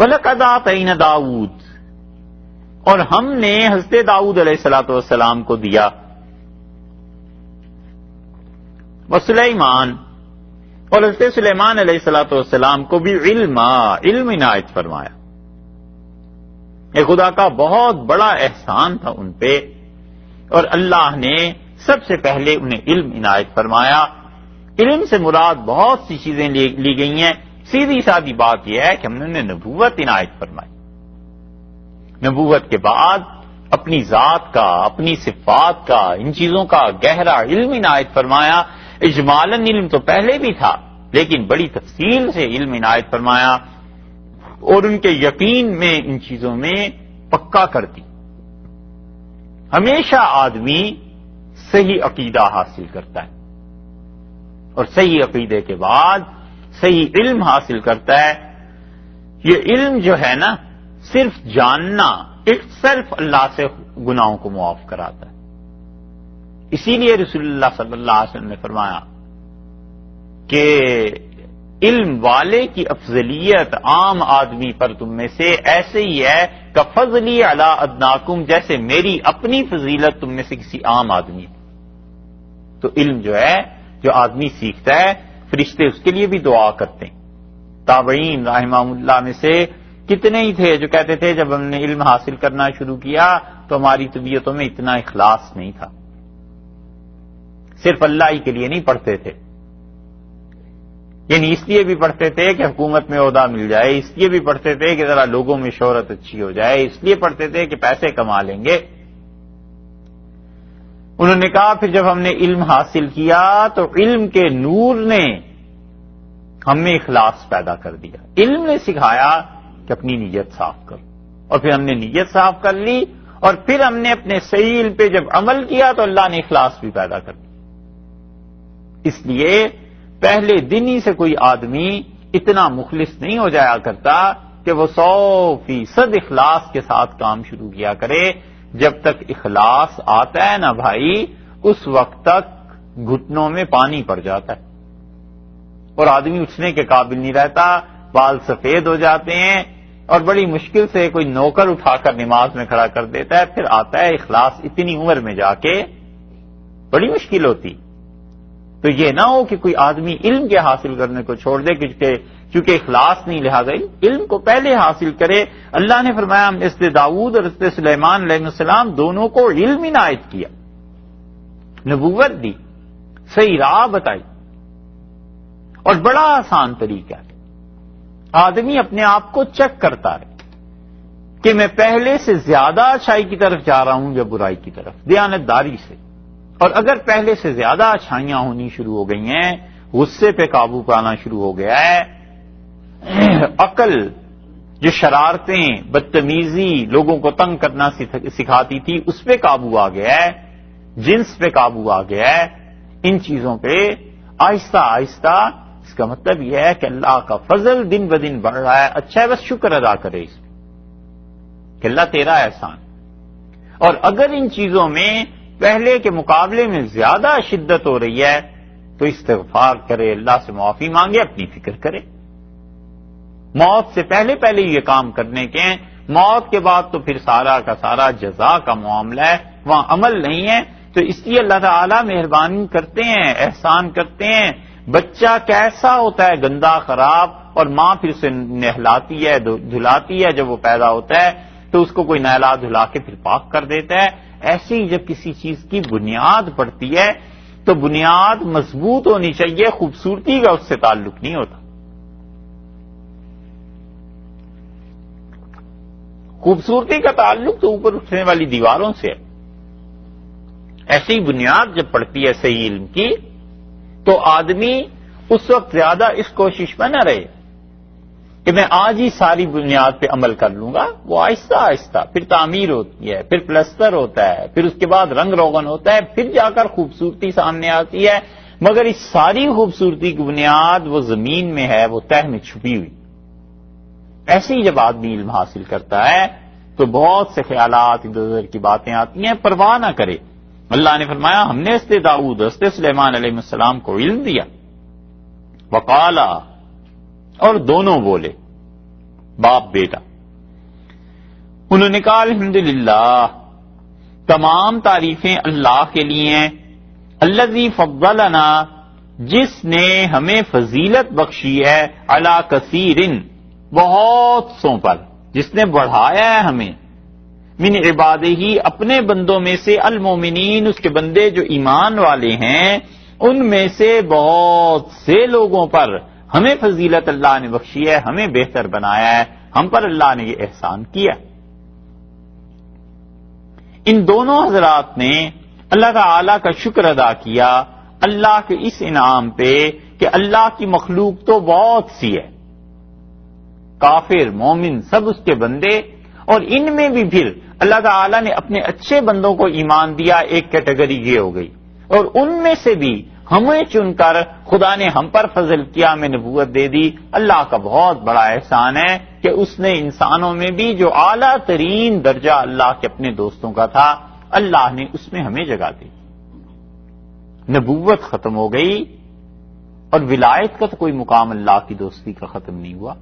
وَلَقَدْ آتَيْنَا داؤد، اور ہم نے حضرت داؤد علیہ الصلوۃ والسلام کو دیا، وسلیمان، اور حضرت سلیمان علیہ الصلوۃ والسلام کو بھی علم عنایت فرمایا۔ یہ خدا کا بہت بڑا احسان تھا ان پہ، اور اللہ نے سب سے پہلے انہیں علم عنایت فرمایا۔ علم سے مراد بہت سی چیزیں لی گئی ہیں، سیدھی سادی بات یہ ہے کہ ہم نے انہیں نبوت عنایت فرمائی۔ نبوت کے بعد اپنی ذات کا، اپنی صفات کا، ان چیزوں کا گہرا علم عنایت فرمایا۔ اجمالاً علم تو پہلے بھی تھا، لیکن بڑی تفصیل سے علم عنایت فرمایا، اور ان کے یقین میں ان چیزوں میں پکا کر دی۔ ہمیشہ آدمی صحیح عقیدہ حاصل کرتا ہے، اور صحیح عقیدے کے بعد صحیح علم حاصل کرتا ہے۔ یہ علم جو ہے نا، صرف جاننا صرف اللہ سے گناہوں کو معاف کراتا ہے۔ اسی لیے رسول اللہ صلی اللہ علیہ وسلم نے فرمایا کہ علم والے کی افضلیت عام آدمی پر تم میں سے ایسے ہی ہے کہ فضلی علی ادناکم، جیسے میری اپنی فضیلت تم میں سے کسی عام آدمی پر۔ تو علم جو ہے، جو آدمی سیکھتا ہے، فرشتے اس کے لیے بھی دعا کرتے ہیں۔ تابعین رحمہ اللہ میں سے کتنے ہی تھے جو کہتے تھے جب ہم نے علم حاصل کرنا شروع کیا تو ہماری طبیعتوں میں اتنا اخلاص نہیں تھا، صرف اللہ ہی کے لیے نہیں پڑھتے تھے، یعنی اس لیے بھی پڑھتے تھے کہ حکومت میں عہدہ مل جائے، اس لیے بھی پڑھتے تھے کہ ذرا لوگوں میں شہرت اچھی ہو جائے، اس لیے پڑھتے تھے کہ پیسے کما لیں گے۔ انہوں نے کہا پھر جب ہم نے علم حاصل کیا تو علم کے نور نے ہم میں اخلاص پیدا کر دیا۔ علم نے سکھایا کہ اپنی نیت صاف کرو، اور پھر ہم نے نیت صاف کر لی، اور پھر ہم نے اپنے صحیح علم پہ جب عمل کیا تو اللہ نے اخلاص بھی پیدا کر دیا۔ اس لیے پہلے دن ہی سے کوئی آدمی اتنا مخلص نہیں ہو جایا کرتا کہ وہ 100% اخلاص کے ساتھ کام شروع کیا کرے۔ جب تک اخلاص آتا ہے نا بھائی، اس وقت تک گھٹنوں میں پانی پڑ جاتا ہے، اور آدمی اٹھنے کے قابل نہیں رہتا، بال سفید ہو جاتے ہیں، اور بڑی مشکل سے کوئی نوکر اٹھا کر نماز میں کھڑا کر دیتا ہے، پھر آتا ہے اخلاص اتنی عمر میں جا کے، بڑی مشکل ہوتی۔ تو یہ نہ ہو کہ کوئی آدمی علم کے حاصل کرنے کو چھوڑ دے چونکہ اخلاص نہیں، لہذا علم کو پہلے حاصل کرے۔ اللہ نے فرمایا ہم حضرت داؤد اور حضرت سلیمان علیہ السلام دونوں کو علم عنایت کیا، نبوت دی، صحیح راہ بتائی، اور بڑا آسان طریقہ ہے۔ آدمی اپنے آپ کو چیک کرتا ہے کہ میں پہلے سے زیادہ اچھائی کی طرف جا رہا ہوں یا برائی کی طرف، دیانتداری سے۔ اور اگر پہلے سے زیادہ اچھائیاں ہونی شروع ہو گئی ہیں، غصے پہ قابو پانا شروع ہو گیا ہے، عقل جو شرارتیں، بدتمیزی، لوگوں کو تنگ کرنا سکھاتی تھی، اس پہ قابو آ گیا ہے، جنس پہ قابو آ گیا ہے، ان چیزوں پہ آہستہ آہستہ، اس کا مطلب یہ ہے کہ اللہ کا فضل دن بدن بڑھ رہا ہے۔ اچھا ہے، بس شکر ادا کرے اس پہ کہ اللہ تیرا احسان۔ اور اگر ان چیزوں میں پہلے کے مقابلے میں زیادہ شدت ہو رہی ہے تو استغفار کرے، اللہ سے معافی مانگے، اپنی فکر کرے۔ موت سے پہلے یہ کام کرنے کے ہیں، موت کے بعد تو پھر سارا کا سارا جزا کا معاملہ ہے، وہاں عمل نہیں ہے۔ تو اس لیے اللہ تعالیٰ مہربانی کرتے ہیں، احسان کرتے ہیں۔ بچہ کیسا ہوتا ہے، گندا خراب، اور ماں پھر اسے نہلاتی ہے، دھلاتی ہے، جب وہ پیدا ہوتا ہے تو اس کو کوئی نہلا دھلا کے پھر پاک کر دیتا ہے۔ ایسے ہی جب کسی چیز کی بنیاد پڑتی ہے تو بنیاد مضبوط ہونی چاہیے، خوبصورتی کا اس سے تعلق نہیں ہوتا۔ خوبصورتی کا تعلق تو اوپر اٹھنے والی دیواروں سے ہے۔ ایسی بنیاد جب پڑتی ہے صحیح علم کی تو آدمی اس وقت زیادہ اس کوشش میں نہ رہے کہ میں آج ہی ساری بنیاد پہ عمل کر لوں گا، وہ آہستہ آہستہ پھر تعمیر ہوتی ہے، پھر پلستر ہوتا ہے، پھر اس کے بعد رنگ روغن ہوتا ہے، پھر جا کر خوبصورتی سامنے آتی ہے۔ مگر اس ساری خوبصورتی کی بنیاد وہ زمین میں ہے، وہ تہ میں چھپی ہوئی۔ ایسے ہی جب آدمی علم حاصل کرتا ہے تو بہت سے خیالات، ادھر ادھر کی باتیں آتی ہیں، پرواہ نہ کرے۔ اللہ نے فرمایا ہم نے حضرت داؤد، حضرت سلیمان علیہ السلام کو علم دیا۔ وقالا، اور دونوں بولے، باپ بیٹا. انہوں نے کہا الحمدللہ، تمام تعریفیں اللہ کے لیے ہیں، الذی فضلنا، جس نے ہمیں فضیلت بخشی ہے، علی کثیر، بہت سوں پر، جس نے بڑھایا ہے ہمیں، من عبادہ، اپنے بندوں میں سے، المومنین، اس کے بندے جو ایمان والے ہیں ان میں سے بہت سے لوگوں پر ہمیں فضیلت اللہ نے بخشی ہے، ہمیں بہتر بنایا ہے، ہم پر اللہ نے یہ احسان کیا. ان دونوں حضرات نے اللہ تعالی کا شکر ادا کیا اللہ کے اس انعام پہ کہ اللہ کی مخلوق تو بہت سی ہے، کافر مومن سب اس کے بندے، اور ان میں بھی پھر اللہ تعالی نے اپنے اچھے بندوں کو ایمان دیا، ایک کیٹیگری یہ ہو گئی، اور ان میں سے بھی ہمیں چن کر خدا نے ہم پر فضل کیا، ہمیں نبوت دے دی. اللہ کا بہت بڑا احسان ہے کہ اس نے انسانوں میں بھی جو اعلیٰ ترین درجہ اللہ کے اپنے دوستوں کا تھا، اللہ نے اس میں ہمیں جگہ دی. نبوت ختم ہو گئی اور ولایت کا تو کوئی مقام اللہ کی دوستی کا ختم نہیں ہوا.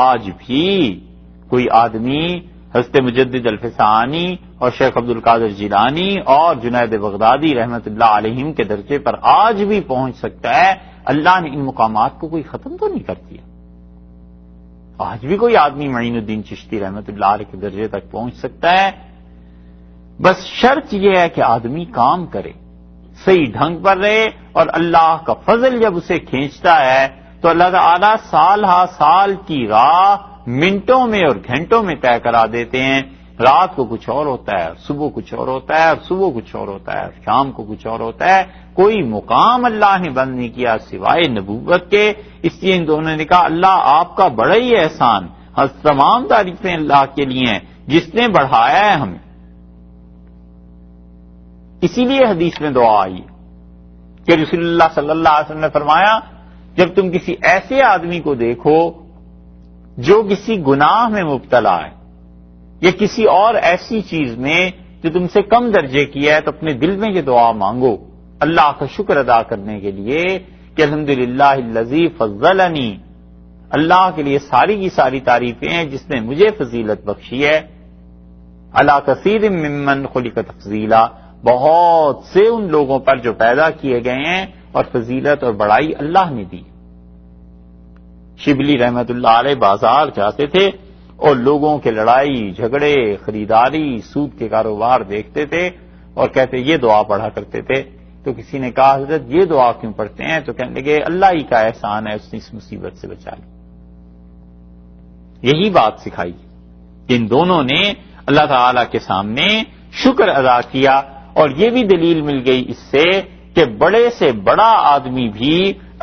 آج بھی کوئی آدمی حضرت مجدد الفسانی اور شیخ عبد القادر جیلانی اور جنید بغدادی رحمت اللہ علیہم کے درجے پر آج بھی پہنچ سکتا ہے. اللہ نے ان مقامات کو کوئی ختم تو نہیں کر دیا. آج بھی کوئی آدمی معین الدین چشتی رحمت اللہ علیہ کے درجے تک پہنچ سکتا ہے. بس شرط یہ ہے کہ آدمی کام کرے، صحیح ڈھنگ پر رہے، اور اللہ کا فضل جب اسے کھینچتا ہے تو اللہ تعالیٰ سال ہا سال کی راہ منٹوں میں اور گھنٹوں میں طے کرا دیتے ہیں. رات کو کچھ اور ہوتا ہے، صبح کچھ اور ہوتا ہے، اور صبح کچھ اور ہوتا ہے، شام کو کچھ اور ہوتا ہے. کوئی مقام اللہ نے بند نہیں کیا سوائے نبوت کے. اس لیے ان دونوں نے کہا اللہ آپ کا بڑا ہی احسان، تمام تعریفیں اللہ کے لیے ہیں جس نے بڑھایا ہے ہمیں. اسی لیے حدیث میں دعا آئی کہ رسول اللہ صلی اللہ علیہ وسلم نے فرمایا جب تم کسی ایسے آدمی کو دیکھو جو کسی گناہ میں مبتلا ہے یا کسی اور ایسی چیز میں جو تم سے کم درجے کی ہے، تو اپنے دل میں یہ دعا مانگو اللہ کا شکر ادا کرنے کے لیے کہ الحمدللہ الذی فضلنی، اللہ کے لیے ساری کی ساری تعریفیں ہیں جس نے مجھے فضیلت بخشی ہے، علی کثیر ممن خلق تفضیلا، بہت سے ان لوگوں پر جو پیدا کیے گئے ہیں اور فضیلت اور بڑائی اللہ نے دی. شبلی رحمت اللہ علیہ بازار جاتے تھے اور لوگوں کے لڑائی جھگڑے خریداری سود کے کاروبار دیکھتے تھے اور کہتے یہ دعا پڑھا کرتے تھے. تو کسی نے کہا حضرت یہ دعا کیوں پڑھتے ہیں؟ تو کہنے لگے اللہ ہی کا احسان ہے، اس نے اس مصیبت سے بچا لی. یہی بات سکھائی کہ ان دونوں نے اللہ تعالی کے سامنے شکر ادا کیا. اور یہ بھی دلیل مل گئی اس سے کہ بڑے سے بڑا آدمی بھی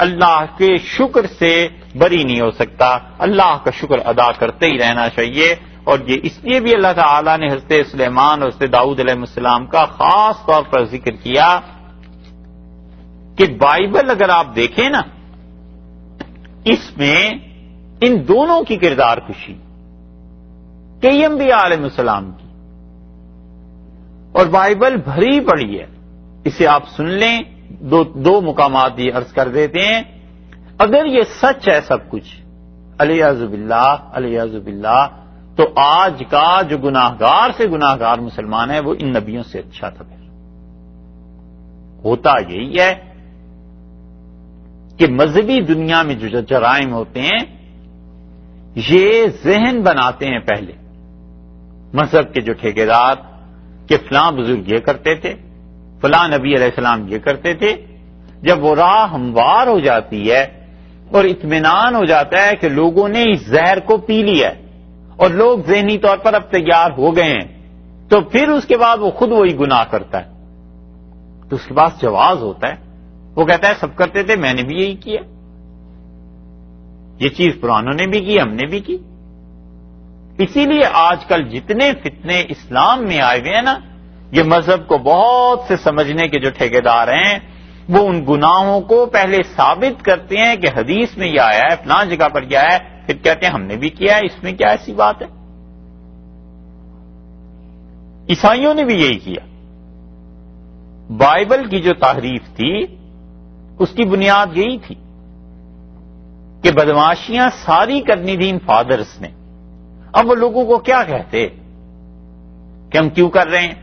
اللہ کے شکر سے بری نہیں ہو سکتا، اللہ کا شکر ادا کرتے ہی رہنا چاہیے. اور یہ اس لیے بھی اللہ تعالیٰ نے حضرت سلیمان اور حضرت داؤد علیہ السلام کا خاص طور پر ذکر کیا کہ بائبل اگر آپ دیکھیں نا، اس میں ان دونوں کی کردار کشی کئی انبیاء علیہ السلام کی، اور بائبل بھری پڑی ہے. اسے آپ سن لیں، دو مقامات یہ عرض کر دیتے ہیں. اگر یہ سچ ہے سب کچھ، الیاذ باللہ، تو آج کا جو گناہگار سے گناہگار مسلمان ہے وہ ان نبیوں سے اچھا تھا. پھر ہوتا یہی ہے کہ مذہبی دنیا میں جو جرائم ہوتے ہیں یہ ذہن بناتے ہیں پہلے مذہب کے جو ٹھیکیدار کہ فلاں بزرگ یہ کرتے تھے، فلاں نبی علیہ السلام یہ کرتے تھے. جب وہ راہ ہموار ہو جاتی ہے اور اطمینان ہو جاتا ہے کہ لوگوں نے اس زہر کو پی لیا ہے اور لوگ ذہنی طور پر اب تیار ہو گئے ہیں، تو پھر اس کے بعد وہ خود وہی گناہ کرتا ہے. تو اس کے پاس جواز ہوتا ہے، وہ کہتا ہے سب کرتے تھے میں نے بھی یہی کیا، یہ چیز پرانوں نے بھی کی ہم نے بھی کی. اسی لیے آج کل جتنے فتنے اسلام میں آئے ہوئے ہیں نا، یہ مذہب کو بہت سے سمجھنے کے جو ٹھیکیدار ہیں وہ ان گناہوں کو پہلے ثابت کرتے ہیں کہ حدیث میں یہ آیا ہے، فلاں جگہ پر یہ ہے، پھر کہتے ہیں ہم نے بھی کیا ہے، اس میں کیا ایسی بات ہے. عیسائیوں نے بھی یہی کیا. بائبل کی جو تحریف تھی اس کی بنیاد یہی تھی کہ بدماشیاں ساری کرنی تھی ان فادرز نے. اب وہ لوگوں کو کیا کہتے کہ ہم کیوں کر رہے ہیں؟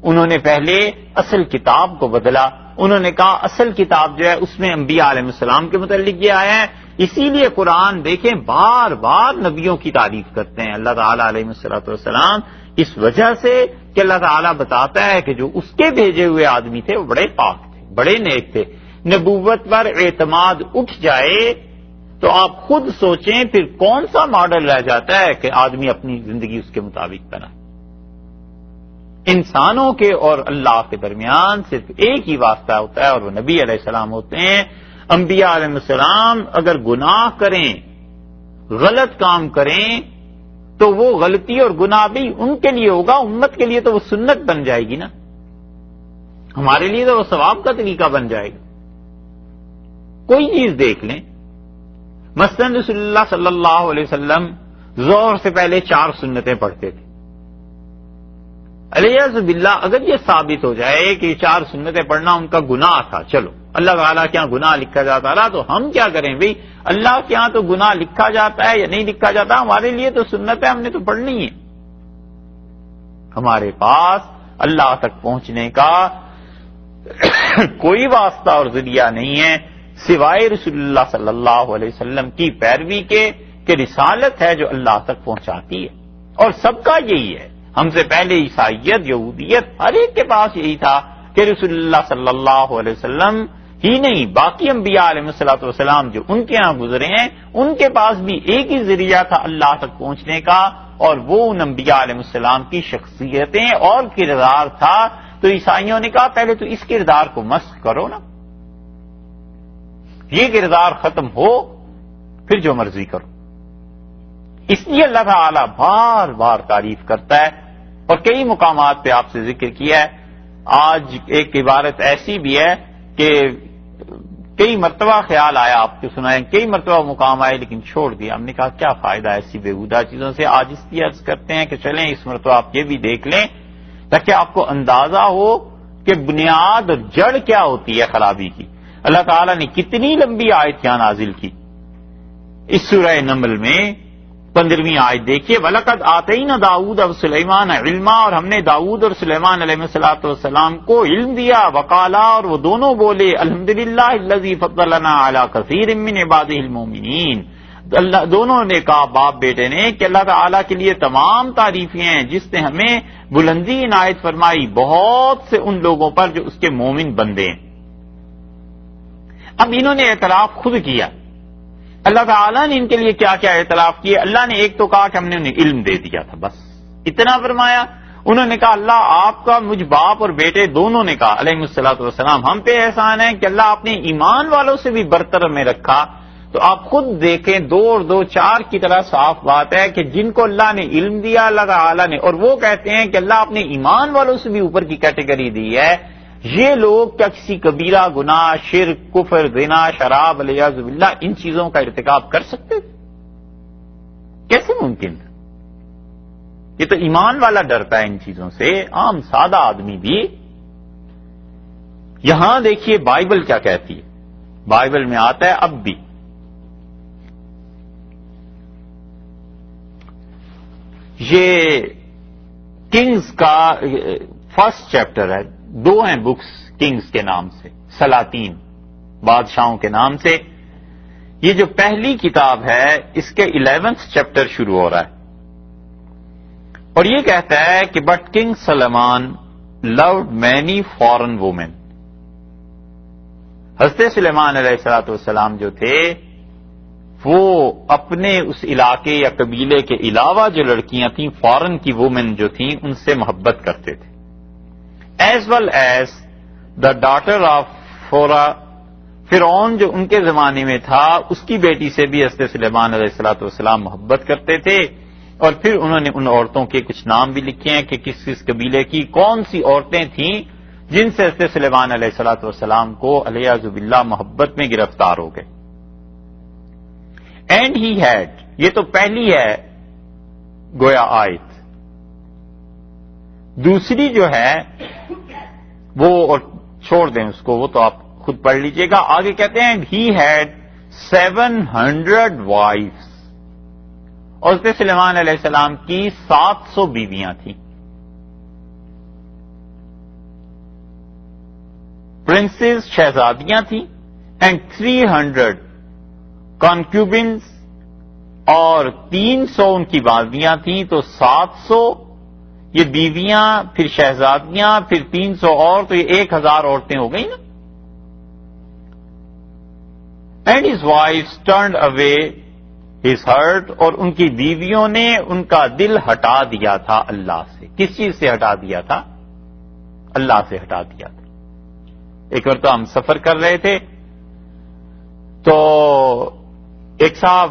انہوں نے پہلے اصل کتاب کو بدلا. انہوں نے کہا اصل کتاب جو ہے اس میں انبیاء علیہ السلام کے متعلق یہ آیا ہے، اسی لیے قرآن دیکھیں بار بار نبیوں کی تعریف کرتے ہیں اللہ تعالیٰ علیہ السلام، اس وجہ سے کہ اللہ تعالیٰ بتاتا ہے کہ جو اس کے بھیجے ہوئے آدمی تھے وہ بڑے پاک تھے، بڑے نیک تھے. نبوت پر اعتماد اٹھ جائے تو آپ خود سوچیں پھر کون سا ماڈل رہ جاتا ہے کہ آدمی اپنی زندگی اس کے مطابق بنائے. انسانوں کے اور اللہ کے درمیان صرف ایک ہی واسطہ ہوتا ہے اور وہ نبی علیہ السلام ہوتے ہیں. انبیاء علیہ السلام اگر گناہ کریں، غلط کام کریں تو وہ غلطی اور گناہ بھی ان کے لیے ہوگا، امت کے لیے تو وہ سنت بن جائے گی نا، ہمارے لیے تو وہ ثواب کا طریقہ بن جائے گا. کوئی چیز دیکھ لیں، مثلاً رسول اللہ صلی اللہ علیہ وسلم ظہر سے پہلے 4 سنتیں پڑھتے تھے. علیہ باللہ اگر یہ ثابت ہو جائے کہ یہ 4 سنتیں پڑھنا ان کا گناہ تھا، چلو اللہ تعالیٰ کے یہاں گناہ لکھا جاتا رہا تو ہم کیا کریں بھئی؟ اللہ کے یہاں تو گناہ لکھا جاتا ہے یا نہیں لکھا جاتا، ہمارے لیے تو سنت ہے، ہم نے تو پڑھنی ہے. ہمارے پاس اللہ تک پہنچنے کا کوئی واسطہ اور ذریعہ نہیں ہے سوائے رسول اللہ صلی اللہ علیہ وسلم کی پیروی کے، کہ رسالت ہے جو اللہ تک پہنچاتی ہے. اور سب کا یہی ہے، ہم سے پہلے عیسائیت، یہودیت، ہر ایک کے پاس یہی تھا کہ رسول اللہ صلی اللہ علیہ وسلم ہی نہیں باقی انبیاء علیہ السلام جو ان کے ہاں گزرے ہیں ان کے پاس بھی ایک ہی ذریعہ تھا اللہ تک پہنچنے کا، اور وہ ان انبیاء علیہ السلام کی شخصیتیں اور کردار تھا. تو عیسائیوں نے کہا پہلے تو اس کردار کو مسخ کرو نا، یہ کردار ختم ہو پھر جو مرضی کرو. اس لیے اللہ تعالیٰ بار بار تعریف کرتا ہے اور کئی مقامات پہ آپ سے ذکر کیا ہے. آج ایک عبارت ایسی بھی ہے کہ کئی مرتبہ خیال آیا آپ کو سنائیں، کئی مرتبہ مقام آئے لیکن چھوڑ دیا. ہم نے کہا کیا فائدہ ایسی بےہودہ چیزوں سے. آج اس لیے عرض کرتے ہیں کہ چلیں اس مرتبہ آپ یہ بھی دیکھ لیں تاکہ آپ کو اندازہ ہو کہ بنیاد اور جڑ کیا ہوتی ہے خرابی کی. اللہ تعالیٰ نے کتنی لمبی آیت یہاں نازل کی. اس سورہ نمل میں 15ویں آیت دیکھیے، وَلَقَدْ آتَيْنَا دَاوُودَ وَسُلَيْمَانَ عِلْمًا، اور ہم نے داؤد اور سلیمان علیہ السلام کو علم دیا. وقالا، اور وہ دونوں بولے الحمدللہ الذی فضلنا علی کثیر من عبادہ المؤمنین. اللہ دونوں نے کہا باپ بیٹے نے کہ اللہ تعالیٰ کے لیے تمام تعریفیں ہیں جس نے ہمیں بلندی عنایت فرمائی بہت سے ان لوگوں پر جو اس کے مومن بندے ہیں. اب انہوں نے اعتراف خود کیا. اللہ تعالیٰ نے ان کے لیے کیا کیا اعتراف کیا؟ اللہ نے ایک تو کہا کہ ہم نے انہیں علم دے دیا تھا، بس اتنا فرمایا. انہوں نے کہا اللہ آپ کا مجھ باپ اور بیٹے دونوں نے کہا علیہ السلام ہم پہ احسان ہے کہ اللہ آپ نے ایمان والوں سے بھی برتر میں رکھا. تو آپ خود دیکھیں 2 اور 2 4 کی طرح صاف بات ہے کہ جن کو اللہ نے علم دیا اللہ تعالیٰ نے، اور وہ کہتے ہیں کہ اللہ آپ نے ایمان والوں سے بھی اوپر کی کیٹیگری دی ہے. یہ لوگ کیا کسی کبیرہ گناہ، شرک، کفر، زنا، شراب والعیاذ باللہ ان چیزوں کا ارتکاب کر سکتے تھے؟ کیسے ممکن تھا؟ یہ تو ایمان والا ڈرتا ہے ان چیزوں سے، عام سادہ آدمی بھی. یہاں دیکھیے بائبل کیا کہتی ہے. بائبل میں آتا ہے اب بھی یہ کنگز کا فرسٹ چیپٹر ہے. 2 ہیں بکس کنگز کے نام سے، سلاطین بادشاہوں کے نام سے. یہ جو پہلی کتاب ہے اس کے 11th چیپٹر شروع ہو رہا ہے اور یہ کہتا ہے کہ but king Sulaiman loved many foreign women. Hazrat Sulaiman علیہ السلام جو تھے وہ اپنے اس علاقے یا قبیلے کے علاوہ جو لڑکیاں تھیں فارن کی وومن جو تھیں ان سے محبت کرتے تھے. As well as the daughter of Pharaoh, فرعون جو ان کے زمانے میں تھا اس کی بیٹی سے بھی حضرت سلیمان علیہ السلام محبت کرتے تھے. اور پھر انہوں نے ان عورتوں کے کچھ نام بھی لکھے ہیں کہ کس کس قبیلے کی کون سی عورتیں تھیں جن سے حضرت سلیمان علیہ السلام کو علیہ باللہ محبت میں گرفتار ہو گئے. اینڈ ہی ہیڈ، یہ تو پہلی ہے گویا آیت. دوسری جو ہے وہ، اور چھوڑ دیں اس کو، وہ تو آپ خود پڑھ لیجئے گا. آگے کہتے ہیں ہی ہیڈ 700 وائفس، اور حضرت سلیمان علیہ السلام کی 700 بیویاں تھیں. پرنسز شہزادیاں تھیں، اینڈ 300 کانکیوبنس، اور 300 ان کی باندیاں تھیں. تو 700 یہ بیویاں، پھر شہزادیاں، پھر 300 اور، تو یہ 1000 عورتیں ہو گئی نا. And his wives turned away his heart، اور ان کی بیویوں نے ان کا دل ہٹا دیا تھا اللہ سے. کس چیز سے ہٹا دیا تھا؟ اللہ سے ہٹا دیا تھا. ایک بار تو ہم سفر کر رہے تھے، تو ایک صاحب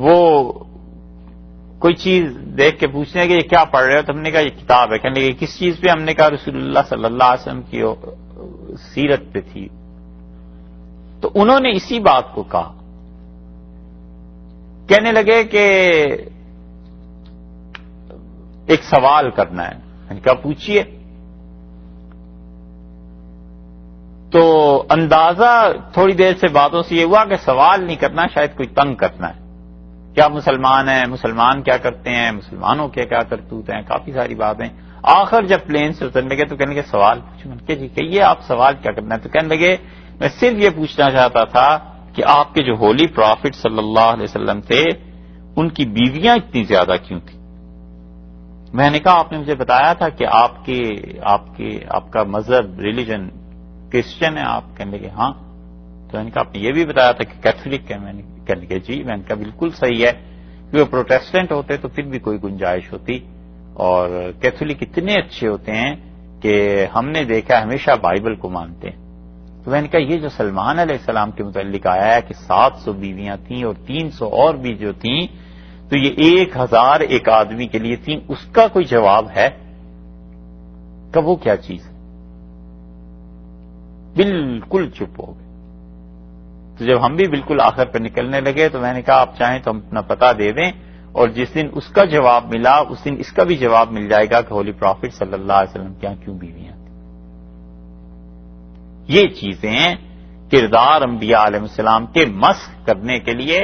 وہ کوئی چیز دیکھ کے پوچھنے کہ یہ کیا پڑھ رہے ہو؟ تو ہم نے کہا یہ کتاب ہے. کہنے لگے کس چیز پہ؟ ہم نے کہا رسول اللہ صلی اللہ علیہ وسلم کی سیرت پہ تھی. تو انہوں نے اسی بات کو کہا. کہنے لگے کہ ایک سوال کرنا ہے. میں نے کہا پوچھیے. تو اندازہ تھوڑی دیر سے باتوں سے یہ ہوا کہ سوال نہیں کرنا، شاید کوئی تنگ کرنا ہے. کیا مسلمان ہیں؟ مسلمان کیا کرتے ہیں؟ مسلمانوں کے کیا کرتوت ہیں؟ کافی ساری باتیں. آخر جب پلین سے اترنے لگے تو کہنے لگے سوال پوچھو. میں نے کہا جی کہیے آپ سوال کیا کرنا ہے؟ تو کہنے لگے میں صرف یہ پوچھنا چاہتا تھا کہ آپ کے جو ہولی پرافٹ صلی اللہ علیہ وسلم تھے ان کی بیویاں اتنی زیادہ کیوں تھیں؟ میں نے کہا آپ نے مجھے بتایا تھا کہ آپ کا مذہب ریلیجن کرسچن ہے آپ. کہنے لگے ہاں. تو میں نے کہا آپ نے یہ بھی بتایا تھا کہ کیتھولک ہے. میں نے کہنے لگے جی. میں نے کہا بالکل صحیح ہے. کہ وہ پروٹیسٹنٹ ہوتے تو پھر بھی کوئی گنجائش ہوتی، اور کیتھولک اتنے اچھے ہوتے ہیں کہ ہم نے دیکھا ہمیشہ بائبل کو مانتے ہیں. تو میں نے کہا یہ جو سلمان علیہ السلام کے متعلق آیا ہے کہ 700 بیویاں تھیں اور 300 اور بھی جو تھیں، تو یہ 1000 ایک آدمی کے لیے تھیں، اس کا کوئی جواب ہے؟ کہ وہ کیا چیز ہے؟ بالکل چپ ہو گئے. تو جب ہم بھی بالکل آخر پہ نکلنے لگے تو میں نے کہا آپ چاہیں تو ہم اپنا پتہ دے دیں، اور جس دن اس کا جواب ملا اس دن اس کا بھی جواب مل جائے گا کہ ہولی پرافٹ صلی اللہ علیہ وسلم کیا کیوں بیویاں تھیں. یہ چیزیں کردار انبیاء علیہ السلام کے مسخ کرنے کے لیے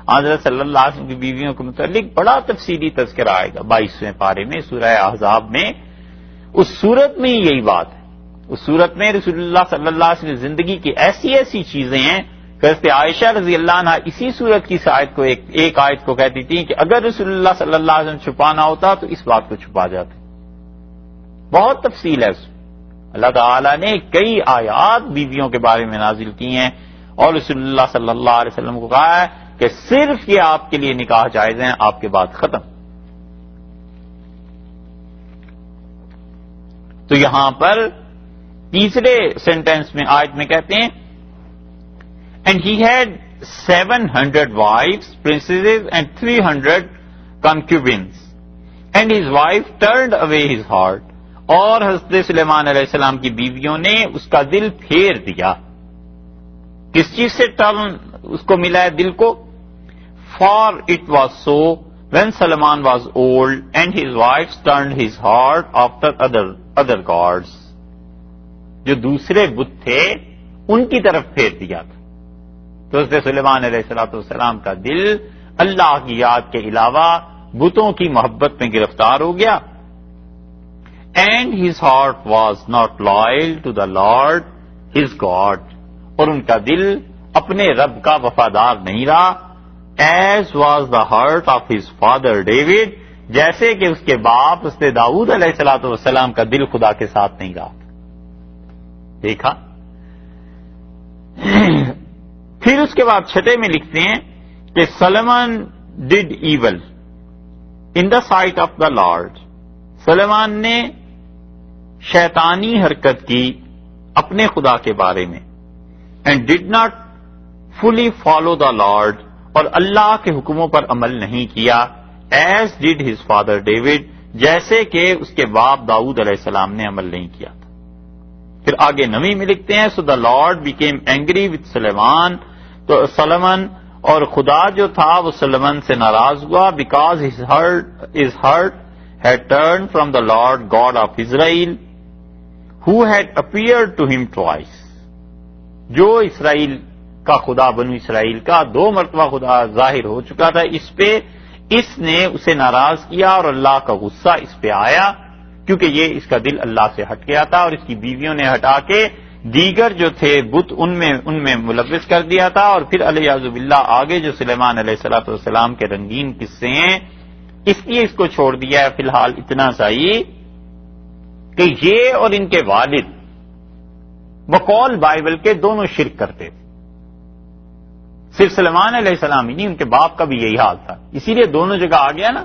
حضرت صلی اللہ علیہ وسلم کی بیویوں کے متعلق بڑا تفصیلی تذکرہ آئے گا 22ویں پارے میں سورہ احزاب میں. اس صورت میں یہی بات ہے. اس صورت میں رسول اللہ صلی اللہ علیہ وسلم زندگی کی ایسی چیزیں ہیں کہ حضرت عائشہ رضی اللہ عنہا اسی صورت کی آیت کو ایک آیت کو کہتی تھی کہ اگر رسول اللہ صلی اللہ علیہ وسلم چھپانا ہوتا تو اس بات کو چھپا جاتے. بہت تفصیل ہے اس میں. اللہ تعالیٰ نے کئی آیات بیویوں کے بارے میں نازل کی ہیں، اور رسول اللہ صلی اللہ علیہ وسلم کو کہا ہے کہ صرف یہ آپ کے لیے نکاح جائز ہیں، آپ کے بعد ختم. تو یہاں پر تیسرے سینٹینس میں آیت میں کہتے ہیں and he had 700 wives, princesses and 300 concubines and his wife turned away his heart. اور حضرت سلیمان علیہ السلام کی بیویوں نے اس کا دل پھیر دیا. کس چیز سے ٹرن اس کو ملا ہے دل کو؟ For it was so when Solomon was old and his wives turned his heart after other gods. جو دوسرے بت تھے ان کی طرف پھیر دیا تھا. تو حضرت سلیمان علیہ السلام کا دل اللہ کی یاد کے علاوہ بتوں کی محبت میں گرفتار ہو گیا. And his heart was not loyal to the Lord his God. اور ان کا دل اپنے رب کا وفادار نہیں رہا. As was the heart of his father David. جیسے کہ اس کے باپ حضرت داؤد علیہ السلام کا دل خدا کے ساتھ نہیں رہا. دیکھا. پھر اس کے بعد چھٹے میں لکھتے ہیں کہ Sulaiman did evil in the sight of the Lord. Sulaiman نے شیطانی حرکت کی اپنے خدا کے بارے میں. And did not fully follow the Lord. اور اللہ کے حکموں پر عمل نہیں کیا. As did his father David. جیسے کہ اس کے باپ داؤد علیہ السلام نے عمل نہیں کیا تھا. پھر آگے 9 میں لکھتے ہیں سو دا لارڈ بیکیم اینگری وتھ سلیمان. تو سلیمان اور خدا جو تھا وہ سلیمان سے ناراض ہوا. Because his heart had turned from the Lord God of Israel who had appeared to him twice. جو اسرائیل کا خدا بنو اسرائیل کا 2 مرتبہ خدا ظاہر ہو چکا تھا اس پہ، اس نے اسے ناراض کیا اور اللہ کا غصہ اس پہ آیا، کیونکہ یہ اس کا دل اللہ سے ہٹ گیا تھا اور اس کی بیویوں نے ہٹا کے دیگر جو تھے بت ان میں ملوث کر دیا تھا، اور پھر علیہ باللہ آگے جو سلیمان علیہ السلام کے رنگین قصے ہیں اس لیے اس کو چھوڑ دیا ہے فی الحال اتنا سا ہی کہ یہ اور ان کے والد بقول بائبل کے دونوں شرک کرتے تھے، صرف سلیمان علیہ السلام ہی نہیں، ان کے باپ کا بھی یہی حال تھا، اسی لیے دونوں جگہ آ گیا نا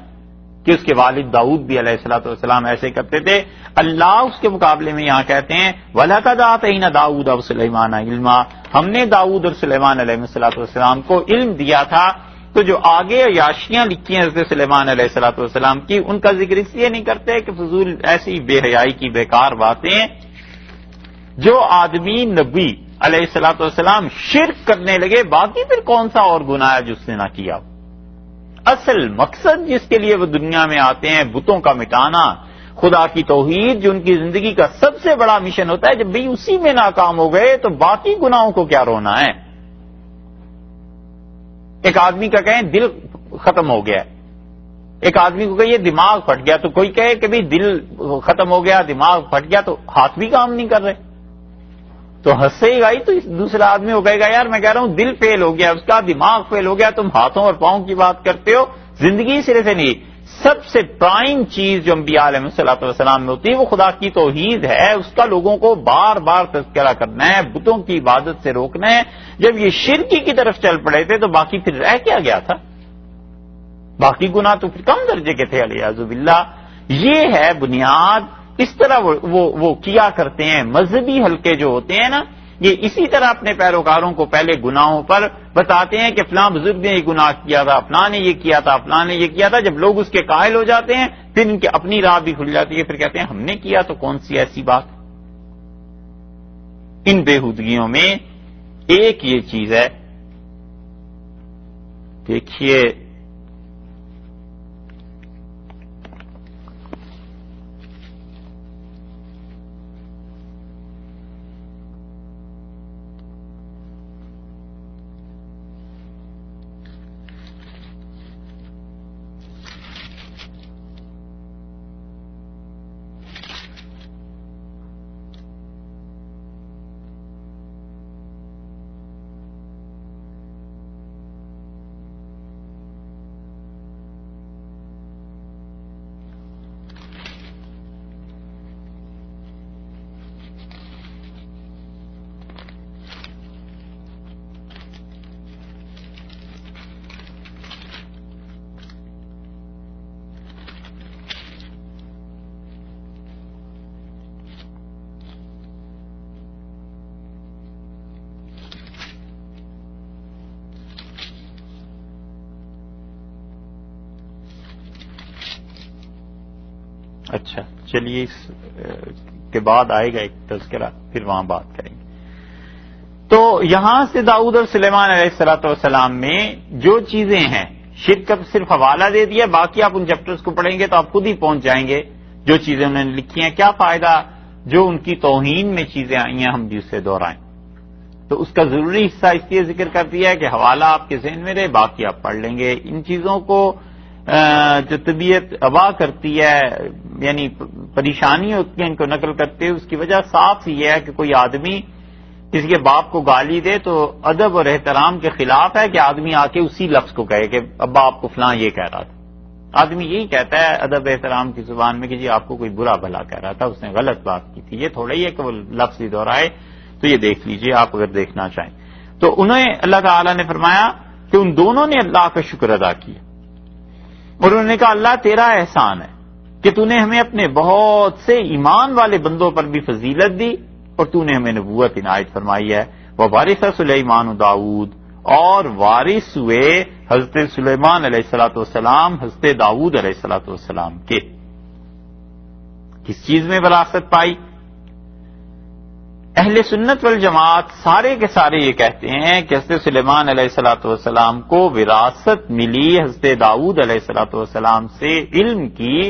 کہ اس کے والد داؤد بھی علیہ السلام ایسے کرتے تھے۔ اللہ اس کے مقابلے میں یہاں کہتے ہیں وَلَقَدْ آتَيْنَا دَاوُودَ وَسُلَيْمَانَ عِلْمًا، ہم نے داؤد اور سلیمان علیہ السلام کو علم دیا تھا۔ تو جو آگے عیاشیاں لکھی ہیں حضرت سلیمان علیہ السلام کی، ان کا ذکر اس لیے نہیں کرتے کہ فضول ایسی بے حیائی کی بیکار باتیں جو آدمی نبی علیہ السلام شرک کرنے لگے، باقی پھر کون سا اور گناہ ہے جس نے نہ کیا۔ اصل مقصد جس کے لیے وہ دنیا میں آتے ہیں بتوں کا مٹانا، خدا کی توحید جو ان کی زندگی کا سب سے بڑا مشن ہوتا ہے، جب بھی اسی میں ناکام ہو گئے تو باقی گناہوں کو کیا رونا ہے۔ ایک آدمی کا کہیں دل ختم ہو گیا، ایک آدمی کو کہے دماغ پھٹ گیا، تو کوئی کہے کہ بھی دل ختم ہو گیا دماغ پھٹ گیا تو ہاتھ بھی کام نہیں کر رہے، تو ہنسے گا ہی، تو دوسرا آدمی وہ کہے گا یار میں کہہ رہا ہوں دل فیل ہو گیا، اس کا دماغ فیل ہو گیا، تم ہاتھوں اور پاؤں کی بات کرتے ہو، زندگی سرے سے نہیں۔ سب سے پرائم چیز جو انبیاء علیہ السلام میں ہوتی ہے وہ خدا کی توحید ہے، اس کا لوگوں کو بار بار تذکرہ کرنا ہے، بتوں کی عبادت سے روکنا ہے۔ جب یہ شرکی کی طرف چل پڑے تھے تو باقی پھر رہ کیا گیا تھا؟ باقی گناہ تو پھر کم درجے کے تھے علیہ باللہ۔ یہ ہے بنیاد، اس طرح وہ کیا کرتے ہیں۔ مذہبی حلقے جو ہوتے ہیں نا، یہ اسی طرح اپنے پیروکاروں کو پہلے گناہوں پر بتاتے ہیں کہ فلاں بزرگ نے یہ گناہ کیا تھا، فلاں نے یہ کیا تھا، فلاں نے یہ کیا تھا۔ جب لوگ اس کے قائل ہو جاتے ہیں پھر ان کی اپنی راہ بھی کھل جاتی ہے، پھر کہتے ہیں ہم نے کیا تو کون سی ایسی بات۔ ان بےہودگیوں میں ایک یہ چیز ہے، دیکھیے اچھا چلیے اس کے بعد آئے گا ایک تذکرہ، پھر وہاں بات کریں گے۔ تو یہاں سے داؤد اور سلیمان علیہ السلام میں جو چیزیں ہیں، شرک کا صرف حوالہ دے دیا، باقی آپ ان چیپٹرز کو پڑھیں گے تو آپ خود ہی پہنچ جائیں گے جو چیزیں انہوں نے لکھی ہیں۔ کیا فائدہ جو ان کی توہین میں چیزیں آئی ہیں ہم بھی اسے دہرائیں۔ تو اس کا ضروری حصہ اس لیے ذکر کر دیا ہے کہ حوالہ آپ کے ذہن میں رہے، باقی آپ پڑھ لیں گے۔ ان چیزوں کو جو طبیعت ابا کرتی ہے، یعنی پریشانی ہوتی ہے ان کو نقل کرتے ہوئے، اس کی وجہ صاف یہ ہے کہ کوئی آدمی کسی کے باپ کو گالی دے تو ادب اور احترام کے خلاف ہے کہ آدمی آ کے اسی لفظ کو کہے کہ ابا آپ کو فلاں یہ کہہ رہا تھا۔ آدمی یہی کہتا ہے ادب احترام کی زبان میں کہ جی آپ کو کوئی برا بھلا کہہ رہا تھا، اس نے غلط بات کی تھی۔ یہ تھوڑا ہی ہے کہ وہ لفظ ہی دہرائے، تو یہ دیکھ لیجئے آپ اگر دیکھنا چاہیں تو۔ انہیں اللہ تعالی نے فرمایا کہ ان دونوں نے اللہ کا شکر ادا کیا اور انہوں نے کہا اللہ تیرا احسان ہے کہ تو نے ہمیں اپنے بہت سے ایمان والے بندوں پر بھی فضیلت دی اور تو نے ہمیں نبوت عنایت فرمائی ہے۔ وَوَارِثَ سُلَيْمَانُ داؤد، اور وارث ہوئے حضرت سلیمان علیہ السلام حضرت داؤد علیہ السلام کے۔ کس چیز میں وراثت پائی؟ اہل سنت والجماعت سارے کے سارے یہ کہتے ہیں کہ حضرت سلیمان علیہ السلام کو وراثت ملی حضرت داؤد علیہ السلام سے علم کی،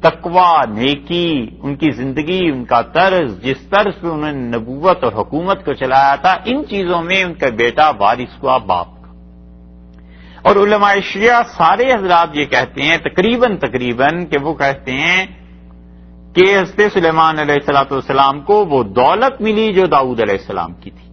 تقوی، نیکی، ان کی زندگی، ان کا طرز، جس طرز پہ انہوں نے نبوت اور حکومت کو چلایا تھا، ان چیزوں میں ان کا بیٹا وارث ہوا باپ کا۔ اور علماء شیعہ سارے حضرات یہ کہتے ہیں تقریباً کہ وہ کہتے ہیں کہ حضرت سلیمان علیہ السلام کو وہ دولت ملی جو داؤد علیہ السلام کی تھی،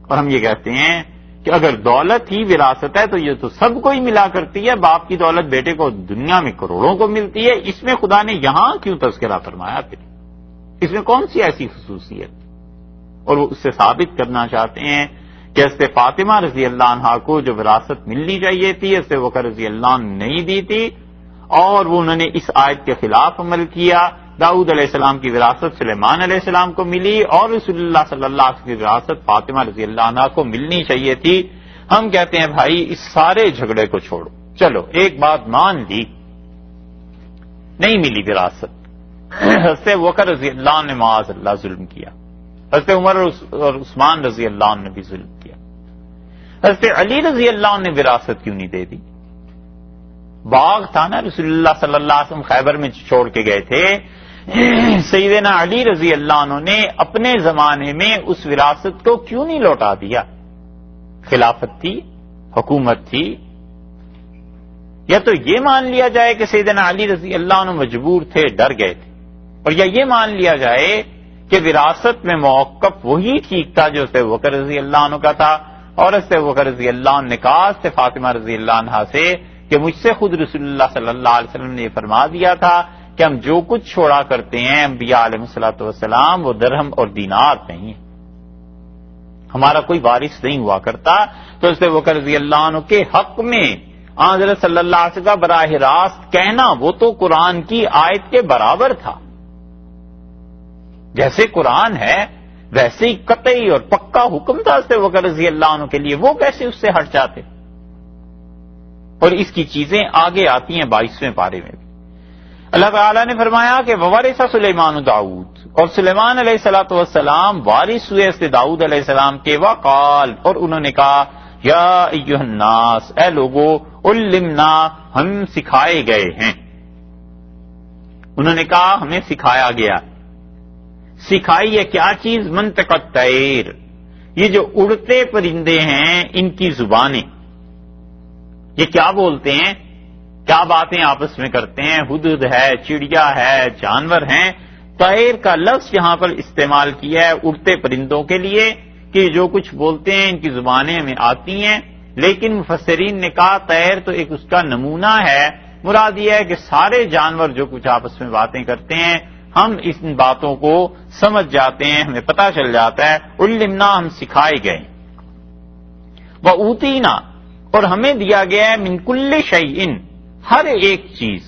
اور ہم یہ کہتے ہیں کہ اگر دولت ہی وراثت ہے تو یہ تو سب کو ہی ملا کرتی ہے، باپ کی دولت بیٹے کو دنیا میں کروڑوں کو ملتی ہے، اس میں خدا نے یہاں کیوں تذکرہ فرمایا؟ پھر اس میں کون سی ایسی خصوصیت؟ اور وہ اس سے ثابت کرنا چاہتے ہیں کہ حضرت فاطمہ رضی اللہ عنہا کو جو وراثت ملنی چاہیے تھی حضرت بکر رضی اللہ عنہ نے نہیں دی تھی، اور وہ انہوں نے اس آیت کے خلاف عمل کیا۔ داؤد علیہ السلام کی وراثت سلیمان علیہ السلام کو ملی، اور رسول اللہ صلی اللہ علیہ وسلم کی وراثت فاطمہ رضی اللہ عنہا کو ملنی چاہیے تھی۔ ہم کہتے ہیں بھائی اس سارے جھگڑے کو چھوڑو، چلو ایک بات مان لی، نہیں ملی وراثت، حضرت بکر رضی اللہ عنہ نے معاذ اللہ ظلم کیا، حضرت عمر اور عثمان رضی اللہ عنہ نے بھی ظلم کیا، حضرت علی رضی اللہ عنہ نے وراثت کیوں نہیں دے دی؟ باغ تھا نا رسول اللہ صلی اللہ علیہ وسلم خیبر میں چھوڑ کے گئے تھے، سیدنا علی رضی اللہ عنہ نے اپنے زمانے میں اس وراثت کو کیوں نہیں لوٹا دیا؟ خلافت تھی، حکومت تھی۔ یا تو یہ مان لیا جائے کہ سیدنا علی رضی اللہ عنہ مجبور تھے، ڈر گئے تھے، اور یا یہ مان لیا جائے کہ وراثت میں موقف وہی ٹھیک تھا جو حضرت بکر رضی اللہ عنہ کا تھا، اور حضرت بکر رضی اللہ عنہ نے کہا حضرت فاطمہ رضی اللہ عنہا سے کہ مجھ سے خود رسول اللہ صلی اللہ علیہ وسلم نے یہ فرما دیا تھا کہ ہم جو کچھ چھوڑا کرتے ہیں انبیاء علیہ الصلوۃ والسلام وہ درہم اور دینار نہیں ہے، ہمارا کوئی وارث نہیں ہوا کرتا۔ تو حضرت بکر رضی اللہ عنہ کے حق میں حضرت صلی اللہ علیہ وسلم کا براہ راست کہنا وہ تو قرآن کی آیت کے برابر تھا، جیسے قرآن ہے ویسے ہی قطعی اور پکا حکم تھا حضرت بکر رضی اللہ عنہ کے لیے، وہ کیسے اس سے ہٹ جاتے؟ اور اس کی چیزیں آگے آتی ہیں 22ویں پارے میں بھی۔ اللہ تعالیٰ نے فرمایا کہ وَوَرِثَ سُلَيْمَانُ داؤد، اور سلیمان علیہ السلام وارث ہوئے حضرت داؤد علیہ السلام کے، وقال، اور انہوں نے کہا یا ایھا الناس، اے لوگو، علمنا، ہم سکھائے گئے ہیں۔ انہوں نے کہا ہمیں سکھایا گیا۔ سکھائی ہے کیا چیز؟ منطق الطیر، یہ جو اڑتے پرندے ہیں ان کی زبانیں، یہ کیا بولتے ہیں، کیا باتیں آپس میں کرتے ہیں، ہدہد ہے، چڑیا ہے، جانور ہیں۔ طیر کا لفظ یہاں پر استعمال کیا ہے اڑتے پرندوں کے لیے کہ جو کچھ بولتے ہیں ان کی زبانیں ہمیں آتی ہیں، لیکن مفسرین نے کہا طیر تو ایک اس کا نمونہ ہے، مراد یہ ہے کہ سارے جانور جو کچھ آپس میں باتیں کرتے ہیں ہم ان باتوں کو سمجھ جاتے ہیں، ہمیں پتہ چل جاتا ہے۔ علمنا، ہم سکھائے گئے۔ وَأُوتِينَا، اور ہمیں دیا گیا ہے من کل شیء، ہر ایک چیز،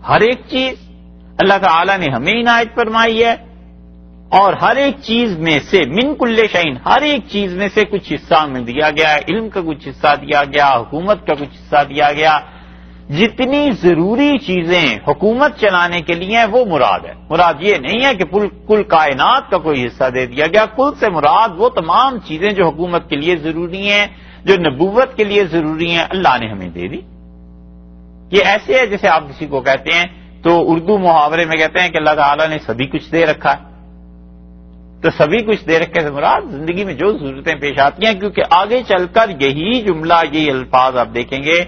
ہر ایک چیز اللہ تعالی نے ہمیں عنایت فرمائی ہے، اور ہر ایک چیز میں سے من کل شیء، ہر ایک چیز میں سے کچھ حصہ ہمیں دیا گیا ہے، علم کا کچھ حصہ دیا گیا، حکومت کا کچھ حصہ دیا گیا۔ جتنی ضروری چیزیں حکومت چلانے کے لیے ہیں وہ مراد ہے، مراد یہ نہیں ہے کہ کل کائنات کا کوئی حصہ دے دیا گیا، کل سے مراد وہ تمام چیزیں جو حکومت کے لیے ضروری ہیں، جو نبوت کے لیے ضروری ہیں، اللہ نے ہمیں دے دی۔ یہ ایسے ہے جیسے آپ کسی کو کہتے ہیں تو اردو محاورے میں کہتے ہیں کہ اللہ تعالیٰ نے سبھی کچھ دے رکھا ہے، تو سبھی کچھ دے رکھے سے مراد زندگی میں جو ضرورتیں پیش آتی ہیں، کیونکہ آگے چل کر یہی جملہ، یہی الفاظ آپ دیکھیں گے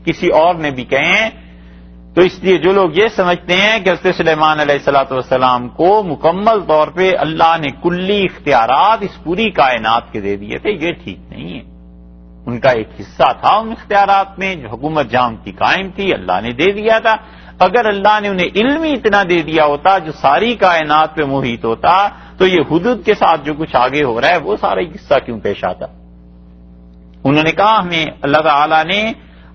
کسی اور نے بھی کہیں، تو اس لیے جو لوگ یہ سمجھتے ہیں کہ حضرت سلیمان علیہ السلام کو مکمل طور پہ اللہ نے کلی اختیارات اس پوری کائنات کے دے دیے تھے، یہ ٹھیک نہیں ہے۔ ان کا ایک حصہ تھا ان اختیارات میں، جو حکومت جہاں کی قائم تھی اللہ نے دے دیا تھا۔ اگر اللہ نے انہیں علم ہی اتنا دے دیا ہوتا جو ساری کائنات پہ محیط ہوتا، تو یہ حدود کے ساتھ جو کچھ آگے ہو رہا ہے وہ سارا حصہ کیوں پیش آتا؟ انہوں نے کہا ہمیں اللہ تعالی نے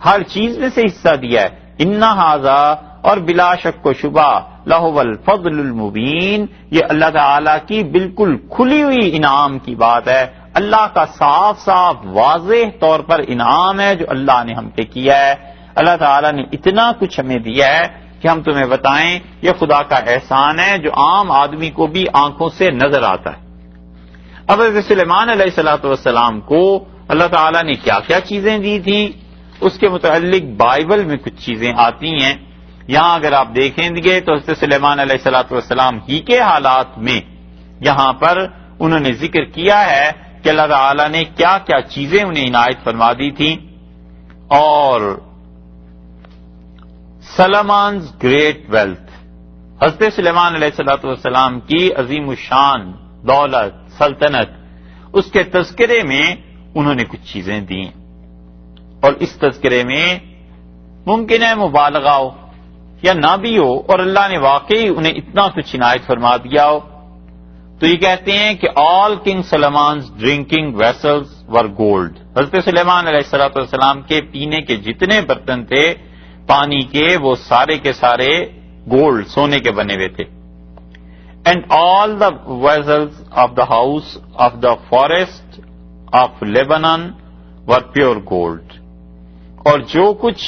ہر چیز میں سے حصہ دیا ہے۔ ان ھذا، اور بلا شک و شبہ، لہو الفضل المبین، یہ اللہ تعالی کی بالکل کھلی ہوئی انعام کی بات ہے، اللہ کا صاف صاف واضح طور پر انعام ہے جو اللہ نے ہم پہ کیا ہے۔ اللہ تعالیٰ نے اتنا کچھ ہمیں دیا ہے کہ ہم تمہیں بتائیں، یہ خدا کا احسان ہے جو عام آدمی کو بھی آنکھوں سے نظر آتا ہے۔ اب حضرت سلیمان علیہ السلام کو اللہ تعالیٰ نے کیا کیا چیزیں دی تھیں، اس کے متعلق بائبل میں کچھ چیزیں آتی ہیں۔ یہاں اگر آپ دیکھیں گے تو حضرت سلیمان علیہ الصلوۃ والسلام ہی کے حالات میں یہاں پر انہوں نے ذکر کیا ہے کہ اللہ تعالی نے کیا کیا چیزیں انہیں عنایت فرما دی تھیں. اور سلمانز گریٹ ویلتھ، حضرت سلیمان علیہ الصلوۃ والسلام کی عظیم الشان دولت سلطنت، اس کے تذکرے میں انہوں نے کچھ چیزیں دیں، اور اس تذکرے میں ممکن ہے مبالغہ ہو یا نہ بھی ہو، اور اللہ نے واقعی انہیں اتنا کچھ عنایت فرما دیا ہو. تو یہ کہتے ہیں کہ آل کنگ سلیمانز ڈرنکنگ ویسلز ور گولڈ، حضرت سلیمان علیہ الصلوۃ والسلام کے پینے کے جتنے برتن تھے پانی کے، وہ سارے کے سارے گولڈ سونے کے بنے ہوئے تھے. And all the vessels of the house of the forest of Lebanon were pure gold, اور جو کچھ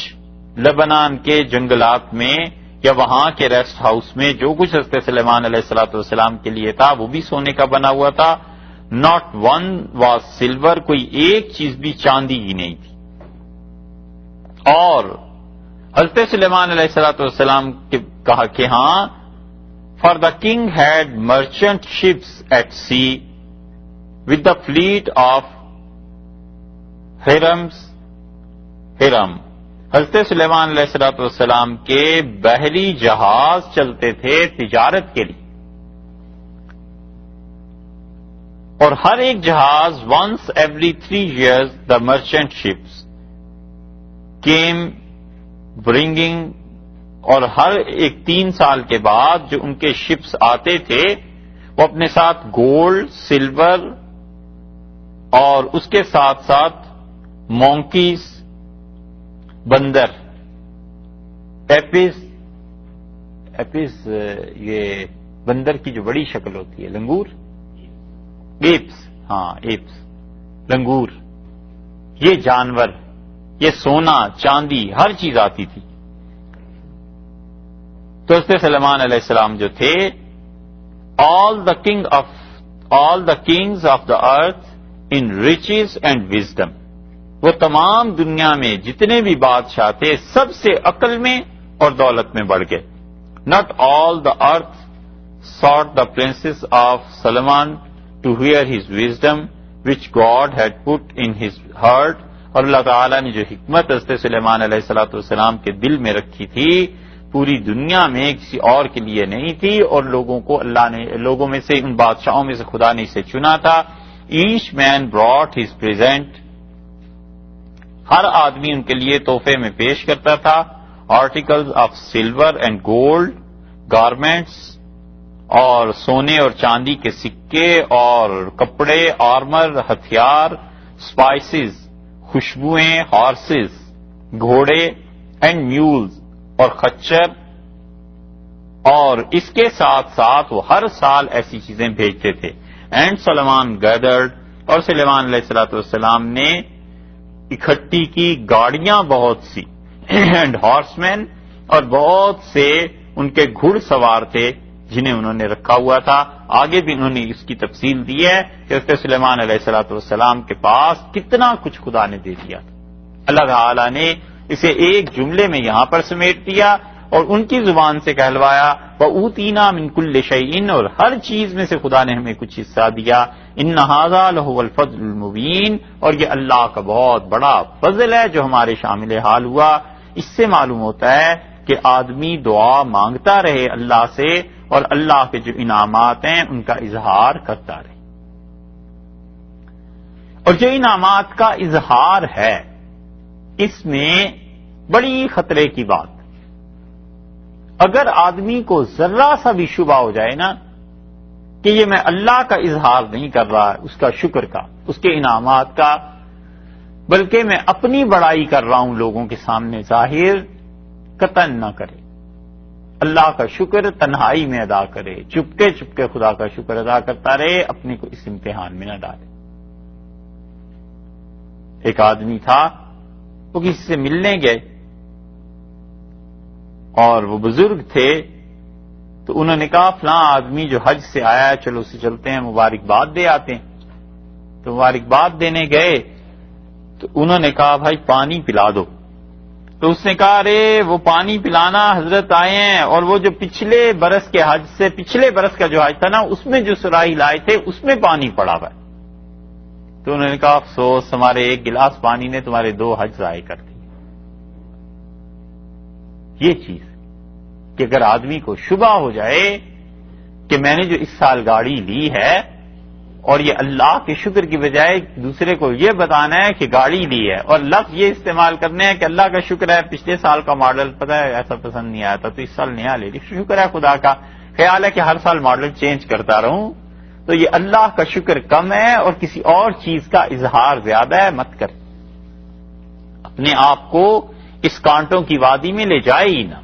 لبنان کے جنگلات میں یا وہاں کے ریسٹ ہاؤس میں جو کچھ حضرت سلیمان علیہ الصلوۃ والسلام کے لیے تھا وہ بھی سونے کا بنا ہوا تھا. ناٹ ون واز سلور، کوئی ایک چیز بھی چاندی کی نہیں تھی. اور حضرت سلیمان علیہ الصلوۃ والسلام نے کہا کہ ہاں for the king had merchant ships at sea with the fleet of Hiram, Hazrat Sulaiman علیہ الصلوۃ والسلام کے بحری جہاز چلتے تھے تجارت کے لیے، اور ہر ایک جہاز once every 3 years the merchant ships came bringing، اور ہر ایک 3 سال کے بعد جو ان کے شپس آتے تھے وہ اپنے ساتھ گولڈ سلور اور اس کے ساتھ ساتھ مونکیز بندر ایپس یہ بندر کی جو بڑی شکل ہوتی ہے، لنگور ایپس، ہاں ایپس لنگور، یہ جانور، یہ سونا چاندی ہر چیز آتی تھی. تو حضرت سلیمان علیہ السلام جو تھے all the kings of the earth in riches and wisdom، وہ تمام دنیا میں جتنے بھی بادشاہ تھے سب سے عقل میں اور دولت میں بڑھ گئے. Not all the earth sought the princes of Solomon to hear his wisdom which God had put in his heart، اور اللہ تعالیٰ نے جو حکمت حضرت سلیمان علیہ الصلوۃ والسلام کے دل میں رکھی تھی پوری دنیا میں کسی اور کے لیے نہیں تھی، اور لوگوں کو اللہ نے، لوگوں میں سے، ان بادشاہوں میں سے خدا نے اسے چنا تھا. Each man brought his present، ہر آدمی ان کے لیے تحفے میں پیش کرتا تھا. Articles of silver and gold, garments اور سونے اور چاندی کے سکے اور کپڑے، آرمر ہتھیار، اسپائسز خوشبوئیں، ہارسز گھوڑے، اینڈ میولز اور خچر، اور اس کے ساتھ ساتھ وہ ہر سال ایسی چیزیں بھیجتے تھے. اینڈ سلیمان گیدرڈ، اور سلیمان علیہ الصلوۃ والسلام نے اکٹھی کی گاڑیاں بہت سی، اینڈ ہارس مین، اور بہت سے ان کے گھڑ سوار تھے جنہیں انہوں نے رکھا ہوا تھا. آگے بھی انہوں نے اس کی تفصیل دی ہے کہ حضرت سلیمان علیہ الصلوۃ والسلام کے پاس کتنا کچھ خدا نے دے دیا. اللہ تعالی نے اسے ایک جملے میں یہاں پر سمیٹ دیا اور ان کی زبان سے کہلوایا وَأُوتِينَا مِن كُلِّ شَيْءٍ، اور ہر چیز میں سے خدا نے ہمیں کچھ حصہ دیا. إِنَّ هَذَا لَهُوَ الْفَضْلُ الْمُبِينُ، اور یہ اللہ کا بہت بڑا فضل ہے جو ہمارے شامل حال ہوا. اس سے معلوم ہوتا ہے کہ آدمی دعا مانگتا رہے اللہ سے، اور اللہ کے جو انعامات ہیں ان کا اظہار کرتا رہے. اور جو انعامات کا اظہار ہے اس میں بڑی خطرے کی بات، اگر آدمی کو ذرا سا بھی شبہ ہو جائے نا کہ یہ میں اللہ کا اظہار نہیں کر رہا، اس کا شکر کا، اس کے انعامات کا، بلکہ میں اپنی بڑائی کر رہا ہوں لوگوں کے سامنے ظاہر، قطعاً نہ کرے. اللہ کا شکر تنہائی میں ادا کرے، چپکے چپکے خدا کا شکر ادا کرتا رہے، اپنے کو اس امتحان میں نہ ڈالے. ایک آدمی تھا، وہ کسی سے ملنے گئے اور وہ بزرگ تھے، تو انہوں نے کہا فلاں آدمی جو حج سے آیا ہے چلو اسے چلتے ہیں مبارکباد دے آتے ہیں. تو مبارکباد دینے گئے تو انہوں نے کہا بھائی پانی پلا دو. تو اس نے کہا ارے وہ پانی پلانا حضرت آئے ہیں، اور وہ جو پچھلے برس کے حج سے پچھلے برس کا جو حج تھا نا، اس میں جو سراہی لائے تھے اس میں پانی پڑا ہوا ہے۔ تو انہوں نے کہا افسوس، ہمارے ایک گلاس پانی نے تمہارے 2 حج ضائع کر دی۔ یہ چیز کہ اگر آدمی کو شبہ ہو جائے کہ میں نے جو اس سال گاڑی لی ہے، اور یہ اللہ کے شکر کی بجائے دوسرے کو یہ بتانا ہے کہ گاڑی لی ہے، اور لفظ یہ استعمال کرنے ہیں کہ اللہ کا شکر ہے پچھلے سال کا ماڈل پتہ ہے ایسا پسند نہیں آیا تھا تو اس سال نیا لے لی، شکر ہے خدا کا، خیال ہے کہ ہر سال ماڈل چینج کرتا رہوں، تو یہ اللہ کا شکر کم ہے اور کسی اور چیز کا اظہار زیادہ ہے، مت کر۔ اپنے آپ کو اس کانٹوں کی وادی میں لے جائے ہی نہ،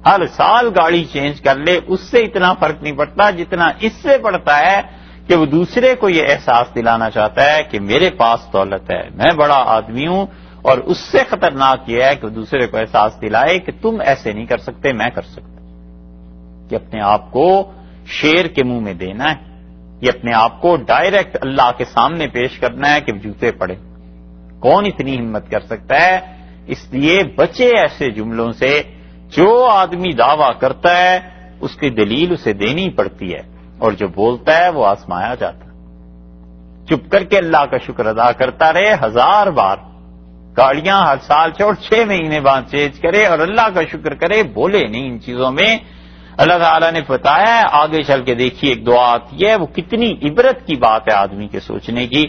ہر سال گاڑی چینج کر لے، اس سے اتنا فرق نہیں پڑتا جتنا اس سے پڑتا ہے کہ وہ دوسرے کو یہ احساس دلانا چاہتا ہے کہ میرے پاس دولت ہے، میں بڑا آدمی ہوں، اور اس سے خطرناک یہ ہے کہ وہ دوسرے کو احساس دلائے کہ تم ایسے نہیں کر سکتے، میں کر سکتا، کہ اپنے آپ کو شیر کے منہ میں دینا ہے، یہ اپنے آپ کو ڈائریکٹ اللہ کے سامنے پیش کرنا ہے کہ جوتے پڑے۔ کون اتنی ہمت کر سکتا ہے؟ اس لیے بچے ایسے جملوں سے، جو آدمی دعویٰ کرتا ہے اس کی دلیل اسے دینی پڑتی ہے، اور جو بولتا ہے وہ آزمایا جاتا ہے۔ چپ کر کے اللہ کا شکر ادا کرتا رہے، 1000 بار گاڑیاں ہر سال 6 مہینے بعد چینج کرے اور اللہ کا شکر کرے، بولے نہیں ان چیزوں میں۔ اللہ تعالیٰ نے بتایا ہے، آگے چل کے دیکھیے ایک دعا آتی ہے، وہ کتنی عبرت کی بات ہے آدمی کے سوچنے کی۔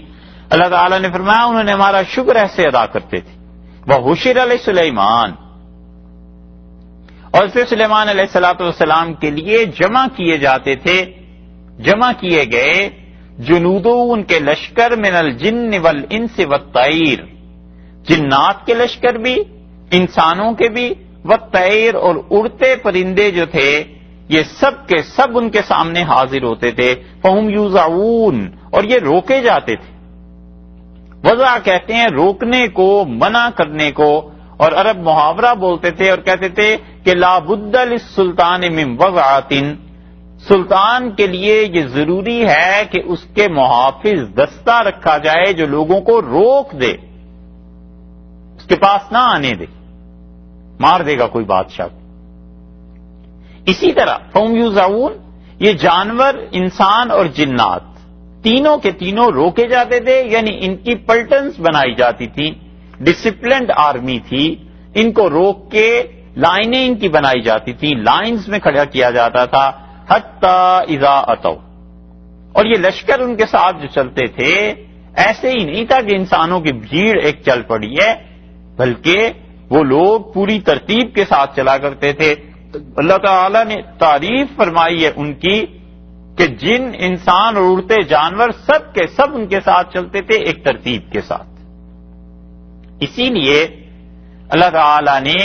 اللہ تعالیٰ نے فرمایا انہوں نے ہمارا شکر ایسے ادا کرتے تھے، وَحُشِرَ لِسُلَیمان، اور پھر سلیمان علیہ السلام کے لیے جمع کیے جاتے تھے، جمع کیے گئے جنودو ان کے لشکر من الجن والانس والطیر، جنات کے لشکر بھی، انسانوں کے بھی، والطیر اور اڑتے پرندے جو تھے یہ سب کے سب ان کے سامنے حاضر ہوتے تھے، فہم یوزعون، اور یہ روکے جاتے تھے۔ وضع کہتے ہیں روکنے کو، منع کرنے کو، اور عرب محاورہ بولتے تھے اور کہتے تھے کہ لا بد للسلطان من وضعۃ، سلطان کے لیے یہ ضروری ہے کہ اس کے محافظ دستہ رکھا جائے جو لوگوں کو روک دے، اس کے پاس نہ آنے دے، مار دے گا کوئی بادشاہ۔ اسی طرح فہم یوزعون، یہ جانور، انسان اور جنات تینوں کے تینوں روکے جاتے تھے، یعنی ان کی پلٹنز بنائی جاتی تھی، ڈسپلنڈ آرمی تھی، ان کو روک کے لائنیں ان کی بنائی جاتی تھیں، لائنز میں کھڑا کیا جاتا تھا، حتی اذا اتوا، اور یہ لشکر ان کے ساتھ جو چلتے تھے ایسے ہی نہیں تھا کہ انسانوں کی بھیڑ ایک چل پڑی ہے، بلکہ وہ لوگ پوری ترتیب کے ساتھ چلا کرتے تھے۔ اللہ تعالی نے تعریف فرمائی ہے ان کی کہ جن، انسان اور اڑتے جانور سب کے سب ان کے ساتھ چلتے تھے ایک ترتیب کے ساتھ۔ اسی لیے اللہ تعالی نے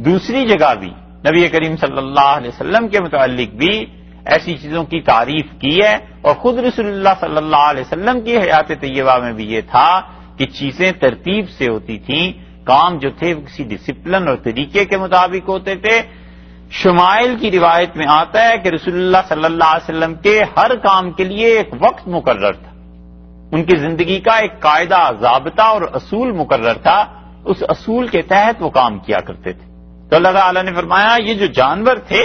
دوسری جگہ بھی نبی کریم صلی اللہ علیہ وسلم کے متعلق بھی ایسی چیزوں کی تعریف کی ہے، اور خود رسول اللہ صلی اللہ علیہ وسلم کی حیات طیبہ میں بھی یہ تھا کہ چیزیں ترتیب سے ہوتی تھیں، کام جو تھے وہ کسی ڈسپلن اور طریقے کے مطابق ہوتے تھے۔ شمائل کی روایت میں آتا ہے کہ رسول اللہ صلی اللہ علیہ وسلم کے ہر کام کے لیے ایک وقت مقرر تھا، ان کی زندگی کا ایک قاعدہ، ضابطہ اور اصول مقرر تھا، اس اصول کے تحت وہ کام کیا کرتے تھے۔ تو اللہ تعالیٰ نے فرمایا یہ جو جانور تھے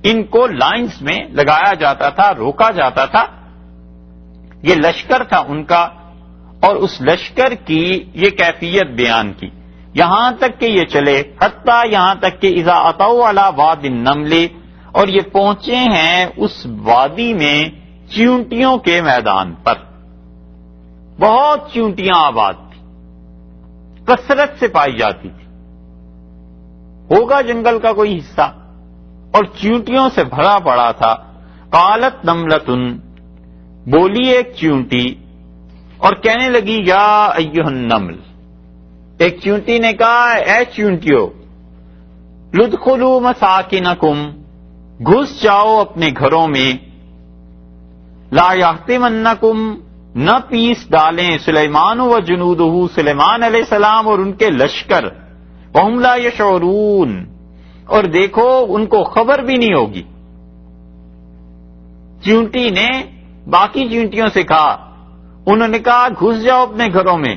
ان کو لائنز میں لگایا جاتا تھا، روکا جاتا تھا، یہ لشکر تھا ان کا، اور اس لشکر کی یہ کیفیت بیان کی، یہاں تک کہ یہ چلے، حتیٰ یہاں تک کہ اذا اتوا علی واد النمل، اور یہ پہنچے ہیں اس وادی میں چیونٹیوں کے میدان پر، بہت چیونٹیاں آباد تھی، کثرت سے پائی جاتی تھی، ہوگا جنگل کا کوئی حصہ، اور چیونٹیوں سے بھرا پڑا تھا۔ قالت نملۃ، بولی ایک چیونٹی اور کہنے لگی یا ایھا النمل، ایک چیونٹی نے کہا اے چیونٹیو، لدخلوا مساکنکم، گھس جاؤ اپنے گھروں میں، لا یحطمنکم، نہ پیس ڈالیں سلیمان و جنودہ، سلیمان علیہ السلام اور ان کے لشکر، وہم لا یشعرون، اور دیکھو ان کو خبر بھی نہیں ہوگی۔ چیونٹی نے باقی چیونٹیوں سے کہا، انہوں نے کہا گھس جاؤ اپنے گھروں میں،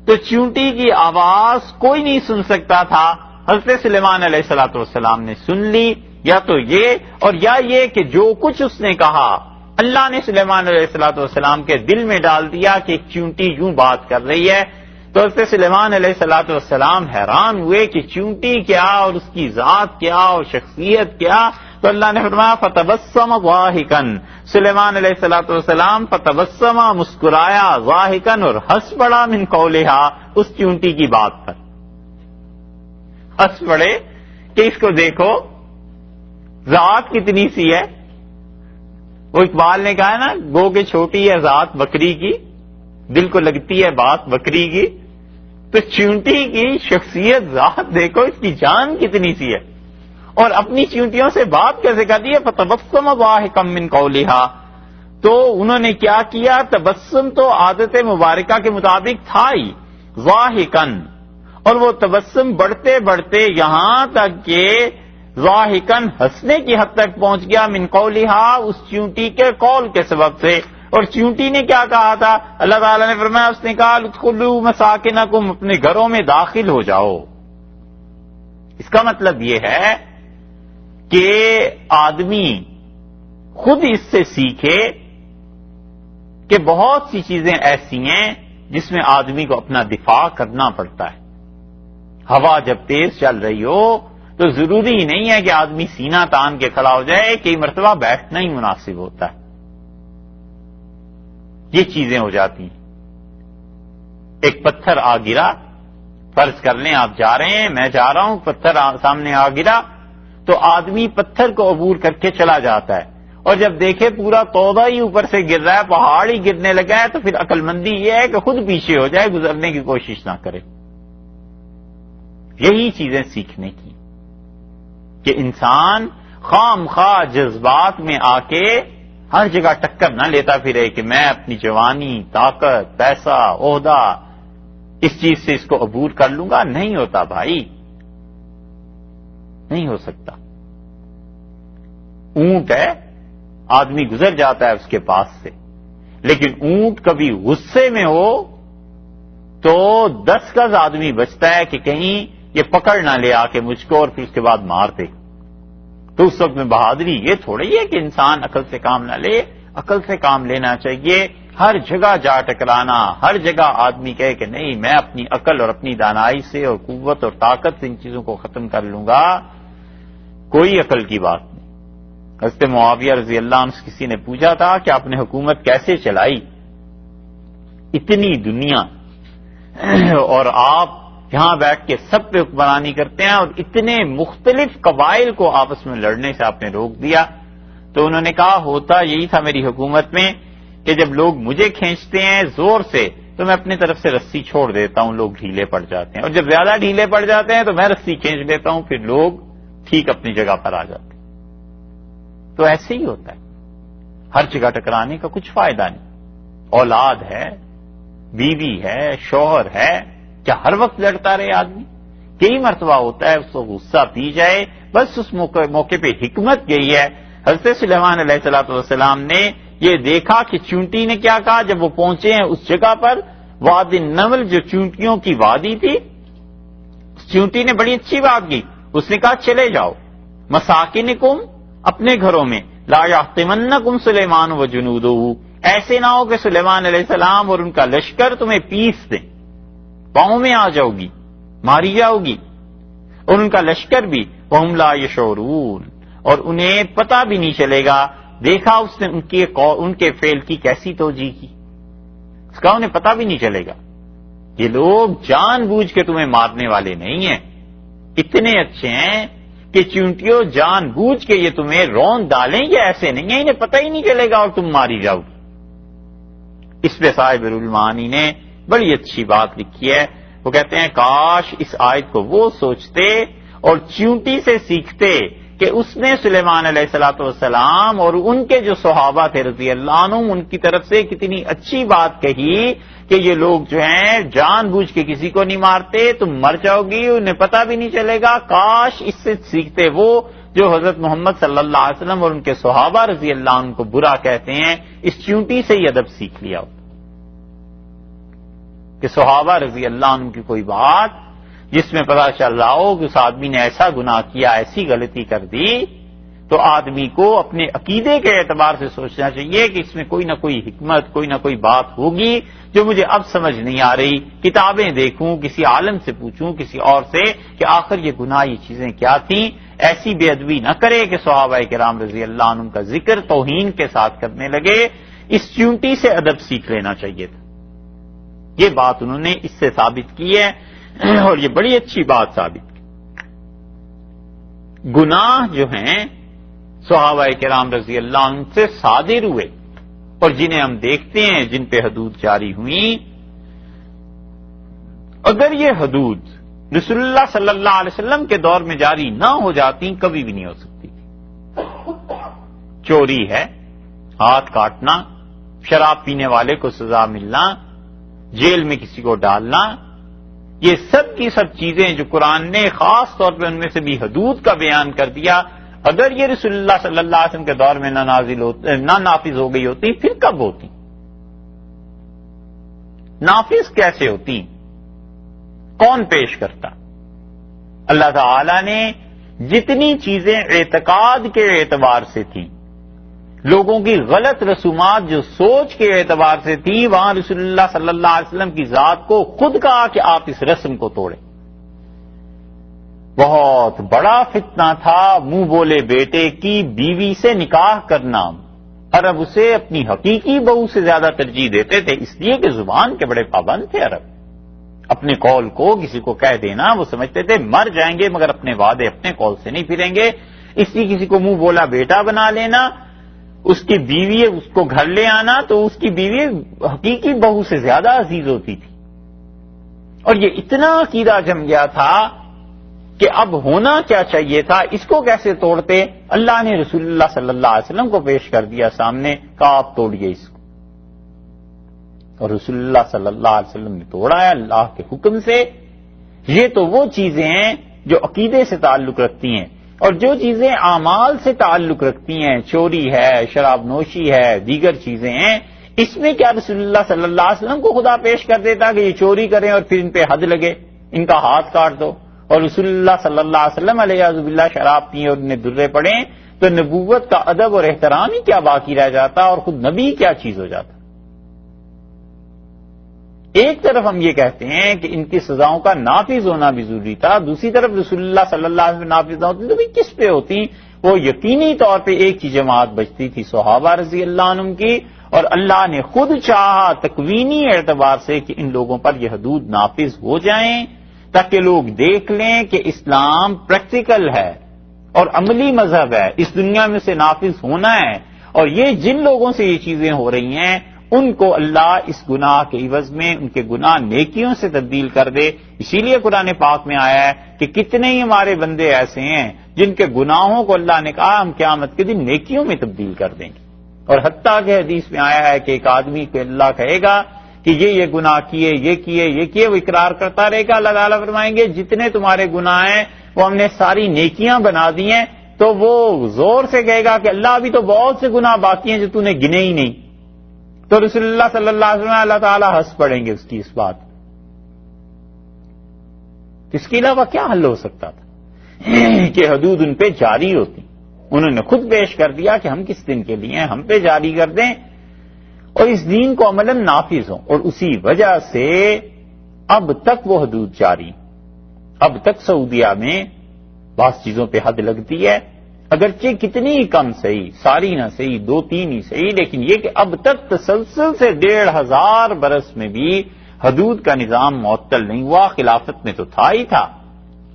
تو چونٹی کی آواز کوئی نہیں سن سکتا تھا، حضرت سلیمان علیہ الصلوۃ والسلام نے سن لی، یا تو یہ اور یا یہ کہ جو کچھ اس نے کہا اللہ نے سلیمان علیہ الصلوۃ والسلام کے دل میں ڈال دیا کہ ایک چونٹی یوں بات کر رہی ہے. تو حضرت سلیمان علیہ الصلوۃ والسلام حیران ہوئے کہ چونٹی کیا اور اس کی ذات کیا اور شخصیت کیا. تو اللہ نے فرمایا فتبسم ضاحکا، سلیمان علیہ الصلوۃ والسلام فتبسم، مسکرایا، ضاحکا، اور ہنس پڑا، من قولہا، اس چونٹی کی بات پر ہنس پڑے کہ اس کو دیکھو ذات کتنی سی ہے. وہ اقبال نے کہا ہے نا، گو کہ چھوٹی ہے ذات بکری کی، دل کو لگتی ہے بات بکری کی. تو چونٹی کی شخصیت، ذات دیکھو، اس کی جان کتنی سی ہے، اور اپنی چونٹیوں سے بات کیسے کر دی ہے. فتبسم ضاحکا من قولہا، تو انہوں نے کیا کیا، تبسم تو عادت مبارکہ کے مطابق تھا ہی، ضاحکا، اور وہ تبسم بڑھتے بڑھتے یہاں تک کہ ضاحکا، ہنسنے کی حد تک پہنچ گیا، من قولہا، اس چونٹی کے قول کے سبب سے. اور چونٹی نے کیا کہا تھا، اللہ تعالیٰ نے فرمایا، اس نے کہا ادخلوا مساکنکم، اپنے گھروں میں داخل ہو جاؤ. اس کا مطلب یہ ہے کہ آدمی خود اس سے سیکھے کہ بہت سی چیزیں ایسی ہیں جس میں آدمی کو اپنا دفاع کرنا پڑتا ہے. ہوا جب تیز چل رہی ہو تو ضروری نہیں ہے کہ آدمی سینہ تان کے کھڑا ہو جائے، کئی مرتبہ بیٹھنا ہی مناسب ہوتا ہے. یہ چیزیں ہو جاتی ہیں. ایک پتھر آ گرا، فرض کر لیں آپ جا رہے ہیں، میں جا رہا ہوں، پتھر سامنے آ گرا، تو آدمی پتھر کو عبور کر کے چلا جاتا ہے، اور جب دیکھے پورا تودا ہی اوپر سے گر رہا ہے، پہاڑ ہی گرنے لگا ہے، تو پھر عقل مندی یہ ہے کہ خود پیچھے ہو جائے، گزرنے کی کوشش نہ کرے. یہی چیزیں سیکھنے کی کہ انسان خام خواہ جذبات میں آ کے ہر جگہ ٹکر نہ لیتا پھرے کہ میں اپنی جوانی، طاقت، پیسہ، عہدہ، اس چیز سے اس کو عبور کر لوں گا. نہیں ہوتا بھائی، نہیں ہو سکتا. اونٹ ہے، آدمی گزر جاتا ہے اس کے پاس سے، لیکن اونٹ کبھی غصے میں ہو تو 10 گز آدمی بچتا ہے کہ کہیں یہ پکڑ نہ لے آ کے مجھ کو اور پھر اس کے بعد مار دے. تو اس وقت میں بہادری یہ تھوڑی ہے کہ انسان عقل سے کام نہ لے. عقل سے کام لینا چاہیے. ہر جگہ جا ٹکرانا، ہر جگہ آدمی کہے کہ نہیں میں اپنی عقل اور اپنی دانائی سے اور قوت اور طاقت سے ان چیزوں کو ختم کر لوں گا، کوئی عقل کی بات نہیں. حضرت معاویہ رضی اللہ عنہ سے کسی نے پوچھا تھا کہ آپ نے حکومت کیسے چلائی، اتنی دنیا اور آپ یہاں بیٹھ کے سب پہ حکمرانی کرتے ہیں، اور اتنے مختلف قبائل کو آپس میں لڑنے سے آپ نے روک دیا. تو انہوں نے کہا ہوتا یہی تھا میری حکومت میں کہ جب لوگ مجھے کھینچتے ہیں زور سے تو میں اپنی طرف سے رسی چھوڑ دیتا ہوں، لوگ ڈھیلے پڑ جاتے ہیں، اور جب زیادہ ڈھیلے پڑ جاتے ہیں تو میں رسی کھینچ دیتا ہوں، پھر لوگ ٹھیک اپنی جگہ پر آ جاتے ہیں. تو ایسے ہی ہوتا ہے، ہر جگہ ٹکرانے کا کچھ فائدہ نہیں. اولاد ہے، بیوی ہے، شوہر ہے، کیا ہر وقت لڑتا رہے آدمی؟ کئی مرتبہ ہوتا ہے اس کو غصہ پی جائے. بس اس موقع پہ حکمت یہی ہے. حضرت سلیمان علیہ الصلوۃ والسلام نے یہ دیکھا کہ چونٹی نے کیا کہا جب وہ پہنچے ہیں اس جگہ پر، وادی النمل جو چونٹیوں کی وادی تھی، چونٹی نے بڑی اچھی بات کی. اس نے کہا چلے جاؤ مساکنکم، اپنے گھروں میں، لا یحطمنکم سلیمان و جنودہ، ایسے نہ ہو کہ سلیمان علیہ السلام اور ان کا لشکر تمہیں پیس دیں، پاؤں میں آ جاؤ گی، ماری جاؤ گی، اور ان کا لشکر بھی، وہم لا یشعرون، اور انہیں پتہ بھی نہیں چلے گا. دیکھا اس نے ان کے فعل کی کیسی توجیہ کی، اس کا انہیں پتہ بھی نہیں چلے گا. یہ لوگ جان بوجھ کے تمہیں مارنے والے نہیں ہیں، اتنے اچھے ہیں کہ چونٹیوں جان بوجھ کے یہ تمہیں رون ڈالیں، یہ ایسے نہیں ہیں، انہیں پتہ ہی نہیں چلے گا اور تم ماری جاؤ گی. اس پہ صاحب المعانی نے بڑی اچھی بات لکھی ہے. وہ کہتے ہیں کاش اس آیت کو وہ سوچتے اور چونٹی سے سیکھتے کہ اس نے سلیمان علیہ الصلوۃ والسلام اور ان کے جو صحابہ تھے رضی اللہ عنہم ان کی طرف سے کتنی اچھی بات کہی کہ یہ لوگ جو ہیں جان بوجھ کے کسی کو نہیں مارتے، تم مر جاؤ گی، انہیں پتہ بھی نہیں چلے گا. کاش اس سے سیکھتے وہ جو حضرت محمد صلی اللہ علیہ وسلم اور ان کے صحابہ رضی اللہ عنہ کو برا کہتے ہیں، اس چونٹی سے ہی ادب سیکھ لیا ہو. کہ صحابہ رضی اللہ عنہ کی کوئی بات جس میں پتہ چل رہا ہو کہ اس آدمی نے ایسا گناہ کیا، ایسی غلطی کر دی، تو آدمی کو اپنے عقیدے کے اعتبار سے سوچنا چاہیے کہ اس میں کوئی نہ کوئی حکمت، کوئی نہ کوئی بات ہوگی جو مجھے اب سمجھ نہیں آ رہی، کتابیں دیکھوں، کسی عالم سے پوچھوں، کسی اور سے کہ آخر یہ گناہ، یہ چیزیں کیا تھیں۔ ایسی بے ادبی نہ کرے کہ صحابہ کرام رضی اللہ عنہم کا ذکر توہین کے ساتھ کرنے لگے۔ اس چونٹی سے ادب سیکھ لینا چاہیے تھا۔ یہ بات انہوں نے اس سے ثابت کی ہے اور یہ بڑی اچھی بات ثابت کی۔ گناہ جو ہیں صحابہ کرام رضی اللہ عنہ سے صادر ہوئے اور جنہیں ہم دیکھتے ہیں، جن پہ حدود جاری ہوئی، اگر یہ حدود رسول اللہ صلی اللہ علیہ وسلم کے دور میں جاری نہ ہو جاتی کبھی بھی نہیں ہو سکتی تھی۔ چوری ہے، ہاتھ کاٹنا، شراب پینے والے کو سزا ملنا، جیل میں کسی کو ڈالنا، یہ سب کی سب چیزیں جو قرآن نے خاص طور پہ ان میں سے بھی حدود کا بیان کر دیا، اگر یہ رسول اللہ صلی اللہ علیہ وسلم کے دور میں نہ نافذ ہو گئی ہوتی پھر کب ہوتی؟ نافذ کیسے ہوتی؟ کون پیش کرتا؟ اللہ تعالی نے جتنی چیزیں اعتقاد کے اعتبار سے تھیں، لوگوں کی غلط رسومات جو سوچ کے اعتبار سے تھی، وہاں رسول اللہ صلی اللہ علیہ وسلم کی ذات کو خود کہا کہ آپ اس رسم کو توڑیں۔ بہت بڑا فتنہ تھا منہ بولے بیٹے کی بیوی سے نکاح کرنا۔ عرب اسے اپنی حقیقی بہو سے زیادہ ترجیح دیتے تھے، اس لیے کہ زبان کے بڑے پابند تھے عرب۔ اپنے قول کو کسی کو کہہ دینا، وہ سمجھتے تھے مر جائیں گے مگر اپنے وعدے اپنے قول سے نہیں پھریں گے، اس لیے کسی کو منہ بولا بیٹا بنا لینا، اس کی بیوی اس کو گھر لے آنا تو اس کی بیوی حقیقی بہو سے زیادہ عزیز ہوتی تھی۔ اور یہ اتنا عقیدہ جم گیا تھا کہ اب ہونا کیا چاہیے تھا، اس کو کیسے توڑتے؟ اللہ نے رسول اللہ صلی اللہ علیہ وسلم کو پیش کر دیا سامنے، کہا آپ توڑیے اس کو، اور رسول اللہ صلی اللہ علیہ وسلم نے توڑا ہے اللہ کے حکم سے۔ یہ تو وہ چیزیں ہیں جو عقیدے سے تعلق رکھتی ہیں، اور جو چیزیں اعمال سے تعلق رکھتی ہیں، چوری ہے، شراب نوشی ہے، دیگر چیزیں ہیں، اس میں کیا رسول اللہ صلی اللہ علیہ وسلم کو خدا پیش کر دیتا کہ یہ چوری کریں اور پھر ان پہ حد لگے، ان کا ہاتھ کاٹ دو، اور رسول اللہ صلی اللہ علیہ وسلم علیہ باللہ شراب پئیں اور انہیں درے پڑیں، تو نبوت کا ادب اور احترام ہی کیا باقی رہ جاتا اور خود نبی کیا چیز ہو جاتا؟ ایک طرف ہم یہ کہتے ہیں کہ ان کی سزاؤں کا نافذ ہونا بھی ضروری تھا، دوسری طرف رسول اللہ صلی اللہ علیہ وسلم نافذ نہ ہوتی تو بھی کس پہ ہوتی؟ وہ یقینی طور پہ ایک ہی جماعت بچتی تھی صحابہ رضی اللہ عنہم کی، اور اللہ نے خود چاہا تکوینی اعتبار سے کہ ان لوگوں پر یہ حدود نافذ ہو جائیں تاکہ لوگ دیکھ لیں کہ اسلام پریکٹیکل ہے اور عملی مذہب ہے، اس دنیا میں سے نافذ ہونا ہے، اور یہ جن لوگوں سے یہ چیزیں ہو رہی ہیں ان کو اللہ اس گناہ کے عوض میں ان کے گناہ نیکیوں سے تبدیل کر دے۔ اسی لیے قرآن پاک میں آیا ہے کہ کتنے ہی ہمارے بندے ایسے ہیں جن کے گناہوں کو اللہ نے کہا ہم قیامت کے دن نیکیوں میں تبدیل کر دیں گے، اور حتیٰ کہ حدیث میں آیا ہے کہ ایک آدمی کو اللہ کہے گا کہ یہ گناہ کیے، یہ کیے، وہ اقرار کرتا رہے گا، اللہ تعالیٰ فرمائیں گے جتنے تمہارے گناہ ہیں وہ ہم نے ساری نیکیاں بنا دی ہیں، تو وہ زور سے کہے گا کہ اللہ ابھی تو بہت سے گناہ باقی ہیں جو تو نے گنے ہی نہیں، تو رسول اللہ صلی اللہ علیہ وسلم اللہ تعالیٰ ہنس پڑیں گے اس کی اس بات۔ اس کے علاوہ کیا حل ہو سکتا تھا کہ حدود ان پہ جاری ہوتی؟ انہوں نے خود پیش کر دیا کہ ہم کس دن کے لیے ہیں، ہم پہ جاری کر دیں اور اس دین کو عملاً نافذ ہوں، اور اسی وجہ سے اب تک وہ حدود جاری، اب تک سعودیہ میں بعض چیزوں پہ حد لگتی ہے، اگرچہ کتنی ہی کم صحیح، ساری نہ صحیح، 2-3 ہی صحیح، لیکن یہ کہ اب تک تسلسل سے 1500 برس میں بھی حدود کا نظام معطل نہیں ہوا۔ خلافت میں تو تھا ہی تھا،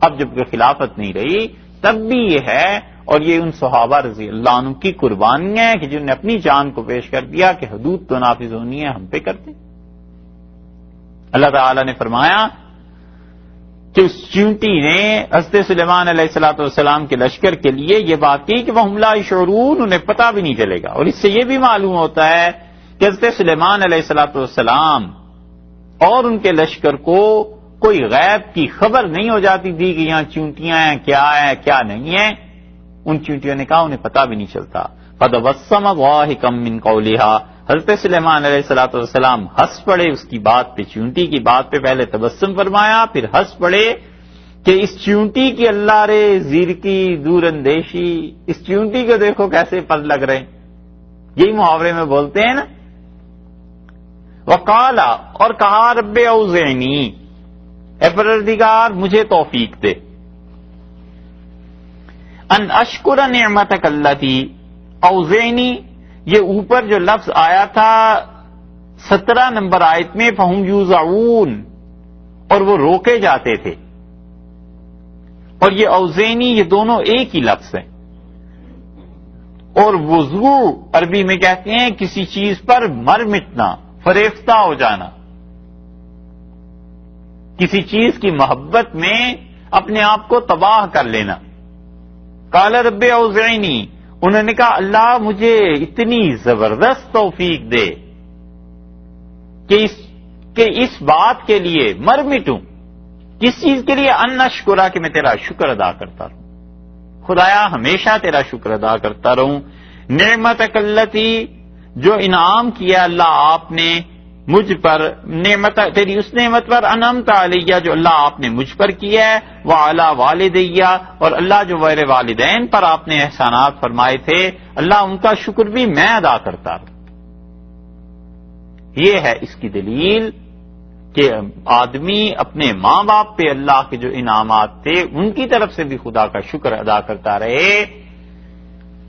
اب جب کہ خلافت نہیں رہی تب بھی یہ ہے، اور یہ ان صحابہ رضی اللہ عنہ کی قربانیاں ہیں کہ جنہوں نے اپنی جان کو پیش کر دیا کہ حدود تو نافذ ہونی ہے، ہم پہ کرتے۔ اللہ تعالی نے فرمایا کہ اس چونٹی نے حضرت سلیمان علیہ السلام کے لشکر کے لیے یہ بات کی کہ وہ لا یشعرون، انہیں پتہ بھی نہیں چلے گا، اور اس سے یہ بھی معلوم ہوتا ہے کہ حضرت سلیمان علیہ السلام اور ان کے لشکر کو کوئی غیب کی خبر نہیں ہو جاتی تھی کہ یہاں چونٹیاں ہیں، کیا نہیں ہیں، ان چونٹیوں نے کہا انہیں پتہ بھی نہیں چلتا۔ قد وسم ضاحکا من قولها حضرت سلیمان علیہ الصلوۃ والسلام ہنس پڑے اس کی بات پہ، چیونٹی کی بات پہ پہلے تبسم فرمایا، پھر ہنس پڑے کہ اس چیونٹی کی اللہ رے زیر کی دور اندیشی، اس چیونٹی کو دیکھو کیسے پر لگ رہے ہیں، یہی محاورے میں بولتے ہیں نا۔ وقال، اور کہا رب اوزعنی، اے پروردگار مجھے توفیق دے، ان اشکر نعمتک التی، اوزعنی یہ اوپر جو لفظ آیا تھا 17 نمبر آیت میں، فہم یوزعون، اور وہ روکے جاتے تھے، اور یہ اوزعنی یہ دونوں ایک ہی لفظ ہیں۔ اور وضو عربی میں کہتے ہیں کسی چیز پر مر مٹنا، فریفتہ ہو جانا، کسی چیز کی محبت میں اپنے آپ کو تباہ کر لینا۔ قال رب اوزعنی، انہوں نے کہا اللہ مجھے اتنی زبردست توفیق دے کہ اس بات کے لیے مر مٹوں، کس چیز کے لیے؟ ان اشکرا، کہ میں تیرا شکر ادا کرتا رہوں، خدایا ہمیشہ تیرا شکر ادا کرتا رہوں۔ نعمتک التی، جو انعام کیا اللہ آپ نے مجھ پر، نعمت تیری اس نعمت پر، انعمت علیہ جو اللہ آپ نے مجھ پر کیا ہے، وعلی والدیہ، اور اللہ جو میرے والدین پر آپ نے احسانات فرمائے تھے، اللہ ان کا شکر بھی میں ادا کرتا ہوں۔ یہ ہے اس کی دلیل کہ آدمی اپنے ماں باپ پہ اللہ کے جو انعامات تھے ان کی طرف سے بھی خدا کا شکر ادا کرتا رہے،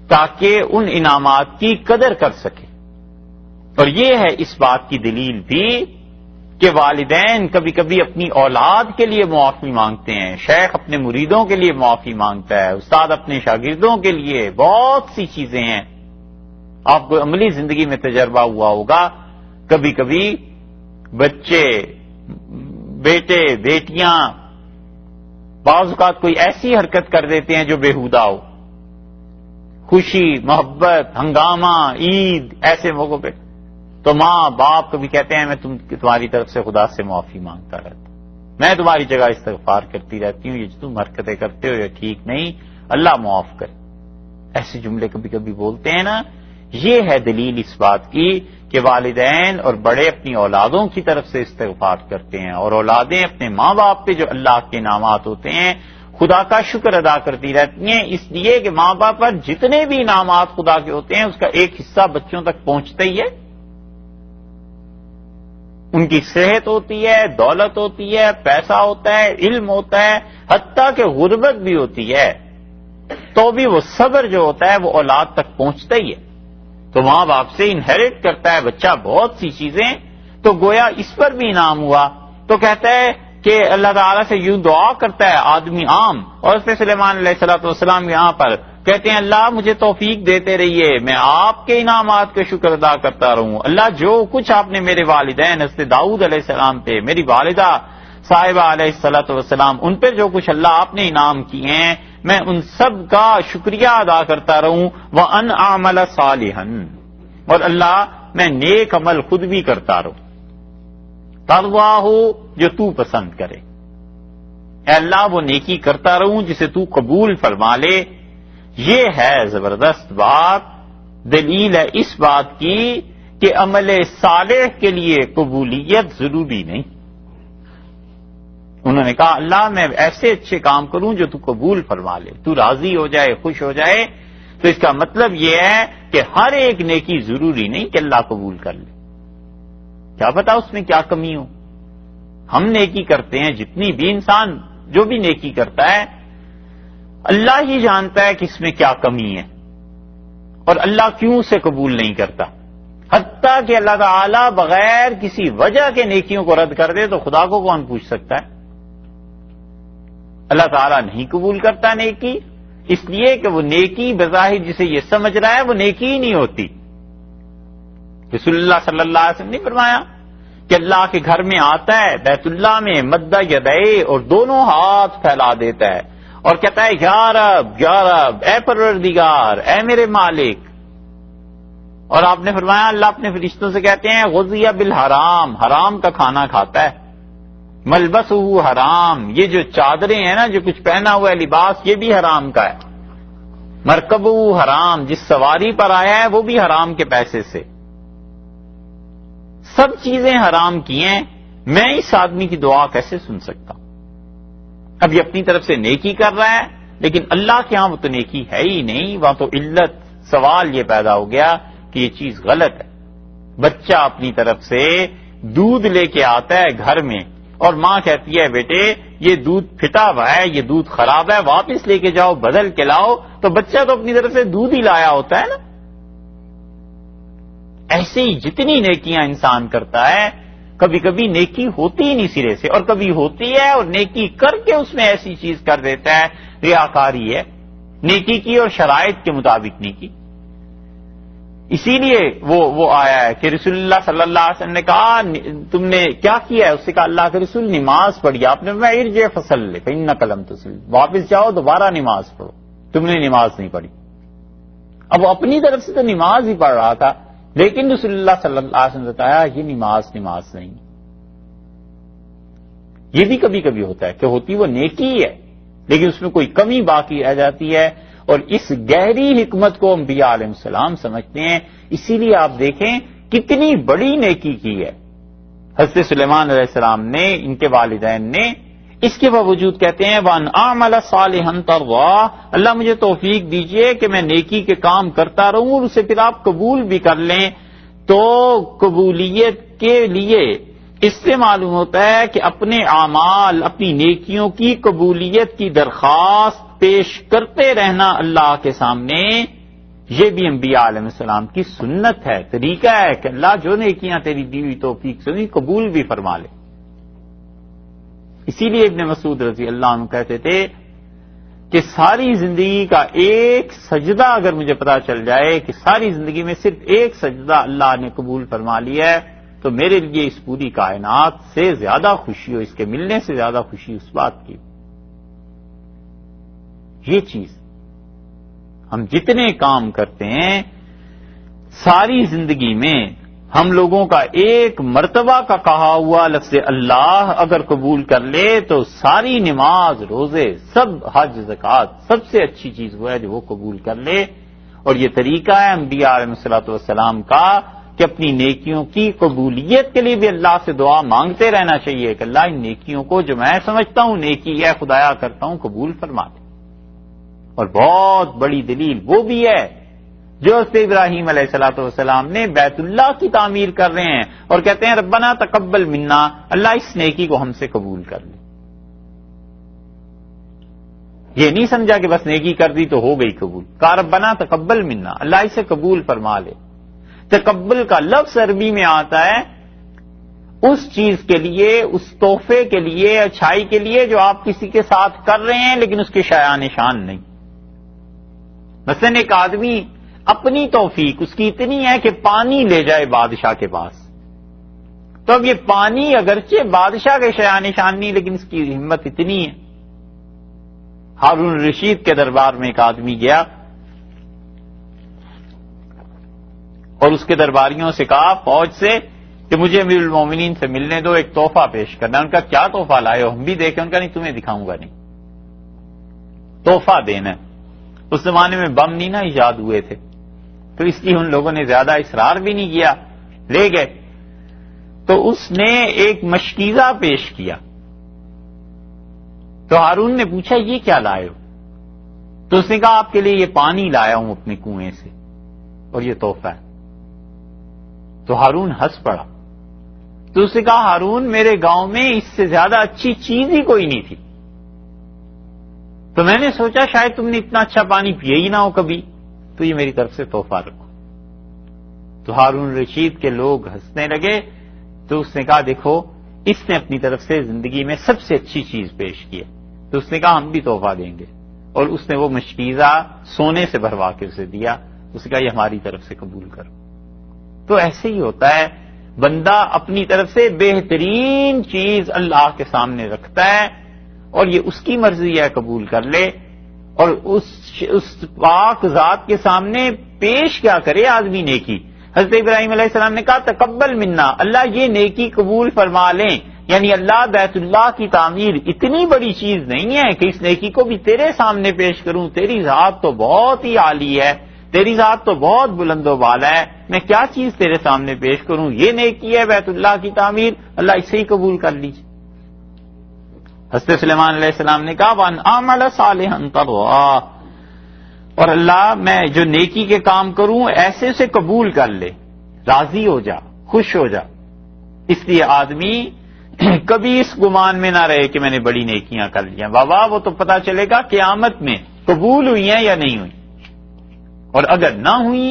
تاکہ ان انعامات کی قدر کر سکے۔ اور یہ ہے اس بات کی دلیل بھی کہ والدین کبھی کبھی اپنی اولاد کے لیے معافی مانگتے ہیں، شیخ اپنے مریدوں کے لیے معافی مانگتا ہے، استاد اپنے شاگردوں کے لیے، بہت سی چیزیں ہیں۔ آپ کو عملی زندگی میں تجربہ ہوا ہوگا، کبھی کبھی بچے، بیٹے، بیٹیاں بعض اوقات کوئی ایسی حرکت کر دیتے ہیں جو بےہودہ ہو، خوشی، محبت، ہنگامہ، عید، ایسے موقعوں پہ تو ماں باپ کبھی کہتے ہیں میں تمہاری طرف سے خدا سے معافی مانگتا رہتا ہوں، میں تمہاری جگہ استغفار کرتی رہتی ہوں، یہ جو تم حرکتیں کرتے ہو یہ ٹھیک نہیں، اللہ معاف کرے، ایسے جملے کبھی کبھی بولتے ہیں نا۔ یہ ہے دلیل اس بات کی کہ والدین اور بڑے اپنی اولادوں کی طرف سے استغفار کرتے ہیں، اور اولادیں اپنے ماں باپ پہ جو اللہ کے انعامات ہوتے ہیں خدا کا شکر ادا کرتی رہتی ہیں، اس لیے کہ ماں باپ پر جتنے بھی انعامات خدا کے ہوتے ہیں اس کا ایک حصہ بچوں تک پہنچتا ہی ہے۔ ان کی صحت ہوتی ہے، دولت ہوتی ہے، پیسہ ہوتا ہے، علم ہوتا ہے، حتیٰ کہ غربت بھی ہوتی ہے، تو بھی وہ صبر جو ہوتا ہے وہ اولاد تک پہنچتا ہی ہے۔ تو ماں باپ سے انہیریٹ کرتا ہے بچہ بہت سی چیزیں، تو گویا اس پر بھی انعام ہوا۔ تو کہتا ہے کہ اللہ تعالیٰ سے یوں دعا کرتا ہے آدمی عام، اور اس سے سلیمان علیہ السلام یہاں پر کہتے ہیں اللہ مجھے توفیق دیتے رہیے، میں آپ کے انعامات کا شکر ادا کرتا رہوں، اللہ جو کچھ آپ نے میرے والدین حضرت داؤد علیہ السلام پہ، میری والدہ صاحبہ علیہ السلام ان پہ جو کچھ اللہ آپ نے انعام کیے ہیں میں ان سب کا شکریہ ادا کرتا رہوں، وَأَنْ أَعْمَلَ صَالِحًا، اور اللہ میں نیک عمل خود بھی کرتا رہوں، ترضاہ جو تو پسند کرے، اے اللہ وہ نیکی کرتا رہوں جسے تو قبول فرما لے۔ یہ ہے زبردست بات، دلیل ہے اس بات کی کہ عمل صالح کے لیے قبولیت ضروری نہیں۔ انہوں نے کہا اللہ میں ایسے اچھے کام کروں جو تو قبول فرما لے، تو راضی ہو جائے، خوش ہو جائے، تو اس کا مطلب یہ ہے کہ ہر ایک نیکی ضروری نہیں کہ اللہ قبول کر لے، کیا پتا اس میں کیا کمی ہو۔ ہم نیکی کرتے ہیں، جتنی بھی انسان جو بھی نیکی کرتا ہے اللہ ہی جانتا ہے کہ اس میں کیا کمی ہے اور اللہ کیوں اسے قبول نہیں کرتا، حتیٰ کہ اللہ تعالیٰ بغیر کسی وجہ کے نیکیوں کو رد کر دے تو خدا کو کون پوچھ سکتا ہے؟ اللہ تعالیٰ نہیں قبول کرتا نیکی، اس لیے کہ وہ نیکی بظاہر جسے یہ سمجھ رہا ہے وہ نیکی ہی نہیں ہوتی۔ رسول اللہ صلی اللہ علیہ وسلم نے فرمایا کہ اللہ کے گھر میں آتا ہے، بیت اللہ میں مد یدے، اور دونوں ہاتھ پھیلا دیتا ہے اور کہتا ہے یا رب یا رب، اے پروردگار، اے میرے مالک۔ اور آپ نے فرمایا اللہ اپنے فرشتوں سے کہتے ہیں غذی بالحرام، حرام کا کھانا کھاتا ہے، ملبسہ حرام، یہ جو چادریں ہیں نا، جو کچھ پہنا ہوا ہے لباس، یہ بھی حرام کا ہے، مرکبہ حرام، جس سواری پر آیا ہے وہ بھی حرام کے پیسے سے، سب چیزیں حرام کی ہیں، میں اس آدمی کی دعا کیسے سن سکتا ہوں؟ اب یہ اپنی طرف سے نیکی کر رہا ہے، لیکن اللہ کے ہاں وہ تو نیکی ہے ہی نہیں، وہاں تو علت، سوال یہ پیدا ہو گیا کہ یہ چیز غلط ہے۔ بچہ اپنی طرف سے دودھ لے کے آتا ہے گھر میں، اور ماں کہتی ہے بیٹے یہ دودھ پھٹا ہوا ہے، یہ دودھ خراب ہے، واپس لے کے جاؤ، بدل کے لاؤ، تو بچہ تو اپنی طرف سے دودھ ہی لایا ہوتا ہے نا۔ ایسے ہی جتنی نیکیاں انسان کرتا ہے، کبھی کبھی نیکی ہوتی ہی نہیں سرے سے، اور کبھی ہوتی ہے اور نیکی کر کے اس میں ایسی چیز کر دیتا ہے، ریاکاری ہے، نیکی کی اور شرائط کے مطابق نہیں کی۔ اسی لیے وہ آیا ہے کہ رسول اللہ صلی اللہ علیہ وسلم نے کہا تم نے کیا کیا ہے؟ اس سے کہا اللہ کے رسول نماز پڑھی، آپ نے میں ارجع فصلی فإنک لم تصلی، واپس جاؤ دوبارہ نماز پڑھو، تم نے نماز نہیں پڑھی۔ اب وہ اپنی طرف سے تو نماز ہی پڑھ رہا تھا، لیکن رسول اللہ صلی اللہ علیہ وسلم نے بتایا یہ نماز نہیں۔ یہ بھی کبھی کبھی ہوتا ہے کہ ہوتی وہ نیکی ہے، لیکن اس میں کوئی کمی باقی رہ جاتی ہے، اور اس گہری حکمت کو انبیاء علیہ السلام سمجھتے ہیں۔ اسی لیے آپ دیکھیں کتنی بڑی نیکی کی ہے حضرت سلیمان علیہ السلام نے، ان کے والدین نے، اس کے باوجود کہتے ہیں وَأَنْ أَعْمَلَ صَالِحًا تَرْضَاهُ، اللہ مجھے توفیق دیجئے کہ میں نیکی کے کام کرتا رہوں اور اسے پھر آپ قبول بھی کر لیں۔ تو قبولیت کے لیے اس سے معلوم ہوتا ہے کہ اپنے اعمال، اپنی نیکیوں کی قبولیت کی درخواست پیش کرتے رہنا اللہ کے سامنے، یہ بھی انبیاء علیہ السلام کی سنت ہے، طریقہ ہے کہ اللہ جو نیکیاں تیری دی ہوئی توفیق سے قبول بھی فرما لے۔ اسی لیے ابن مسعود رضی اللہ عنہ کہتے تھے کہ ساری زندگی کا ایک سجدہ اگر مجھے پتا چل جائے کہ ساری زندگی میں صرف ایک سجدہ اللہ نے قبول فرما لیا ہے، تو میرے لیے اس پوری کائنات سے زیادہ خوشی ہو، اس کے ملنے سے زیادہ خوشی اس بات کی۔ یہ چیز ہم جتنے کام کرتے ہیں ساری زندگی میں، ہم لوگوں کا ایک مرتبہ کا کہا ہوا لفظ اللہ اگر قبول کر لے تو ساری نماز، روزے، سب حج، زکوٰۃ، سب سے اچھی چیز وہ ہے جو وہ قبول کر لے۔ اور یہ طریقہ ہے انبیاء علیہ الصلوۃ والسلام کا کہ اپنی نیکیوں کی قبولیت کے لیے بھی اللہ سے دعا مانگتے رہنا چاہیے کہ اللہ ان نیکیوں کو جو میں سمجھتا ہوں نیکی ہے، خدایا کرتا ہوں، قبول فرما دے۔ اور بہت بڑی دلیل وہ بھی ہے جو حضرت ابراہیم علیہ الصلوۃ والسلام نے بیت اللہ کی تعمیر کر رہے ہیں اور کہتے ہیں ربنا تقبل منا، اللہ اس نیکی کو ہم سے قبول کر لے۔ یہ نہیں سمجھا کہ بس نیکی کر دی تو ہو گئی قبول، کہا ربنا تقبل منا، اللہ اسے قبول فرما لے۔ تقبل کا لفظ عربی میں آتا ہے اس چیز کے لیے، اس تحفے کے لیے، اچھائی کے لیے جو آپ کسی کے ساتھ کر رہے ہیں لیکن اس کے شایان نشان نہیں۔ مثلا ایک آدمی اپنی توفیق اس کی اتنی ہے کہ پانی لے جائے بادشاہ کے پاس، تو اب یہ پانی اگرچہ بادشاہ کے شایان نشان نہیں لیکن اس کی ہمت اتنی ہے۔ ہارون رشید کے دربار میں ایک آدمی گیا اور اس کے درباریوں سے کہا فوج سے کہ مجھے امیر المومنین سے ملنے دو، ایک تحفہ پیش کرنا۔ ان کا کیا تحفہ لائے ہو؟ ہم بھی دیکھیں۔ ان کا نہیں، تمہیں دکھاؤں گا نہیں، تحفہ دینا۔ اس زمانے میں بم نہیں نا ایجاد ہوئے تھے، تو اس لیے ان لوگوں نے زیادہ اصرار بھی نہیں کیا، لے گئے۔ تو اس نے ایک مشکیزہ پیش کیا، تو ہارون نے پوچھا یہ کیا لائے ہو؟ تو اس نے کہا آپ کے لیے یہ پانی لایا ہوں اپنے کنویں سے اور یہ تحفہ ہے۔ تو ہارون ہنس پڑا۔ تو اس نے کہا ہارون میرے گاؤں میں اس سے زیادہ اچھی چیز ہی کوئی نہیں تھی، تو میں نے سوچا شاید تم نے اتنا اچھا پانی پیا ہی نہ ہو کبھی، تو یہ میری طرف سے تحفہ رکھو۔ تو ہارون رشید کے لوگ ہنسنے لگے۔ تو اس نے کہا دیکھو اس نے اپنی طرف سے زندگی میں سب سے اچھی چیز پیش کی ہے۔ تو اس نے کہا ہم بھی تحفہ دیں گے، اور اس نے وہ مشکیزہ سونے سے بھروا کے اسے دیا۔ اس نے کہا یہ ہماری طرف سے قبول کرو۔ تو ایسے ہی ہوتا ہے، بندہ اپنی طرف سے بہترین چیز اللہ کے سامنے رکھتا ہے اور یہ اس کی مرضی ہے قبول کر لے، اور اس پاک ذات کے سامنے پیش کیا کرے آدمی نیکی۔ حضرت ابراہیم علیہ السلام نے کہا تقبل منا، اللہ یہ نیکی قبول فرما لیں، یعنی اللہ بیت اللہ کی تعمیر اتنی بڑی چیز نہیں ہے کہ اس نیکی کو بھی تیرے سامنے پیش کروں، تیری ذات تو بہت ہی عالی ہے، تیری ذات تو بہت بلند و بالا ہے، میں کیا چیز تیرے سامنے پیش کروں؟ یہ نیکی ہے بیت اللہ کی تعمیر، اللہ اسے ہی قبول کر لیجیے۔ حضرت سلیمان علیہ السلام نے کہا وَأَنْ أَعْمَلَ صَالِحًا تَرْضَاهُ، اور اللہ میں جو نیکی کے کام کروں ایسے سے قبول کر لے، راضی ہو جا، خوش ہو جا۔ اس لیے آدمی کبھی اس گمان میں نہ رہے کہ میں نے بڑی نیکیاں کر لیا، بابا وہ تو پتا چلے گا قیامت میں قبول ہوئی ہیں یا نہیں ہوئی، اور اگر نہ ہوئی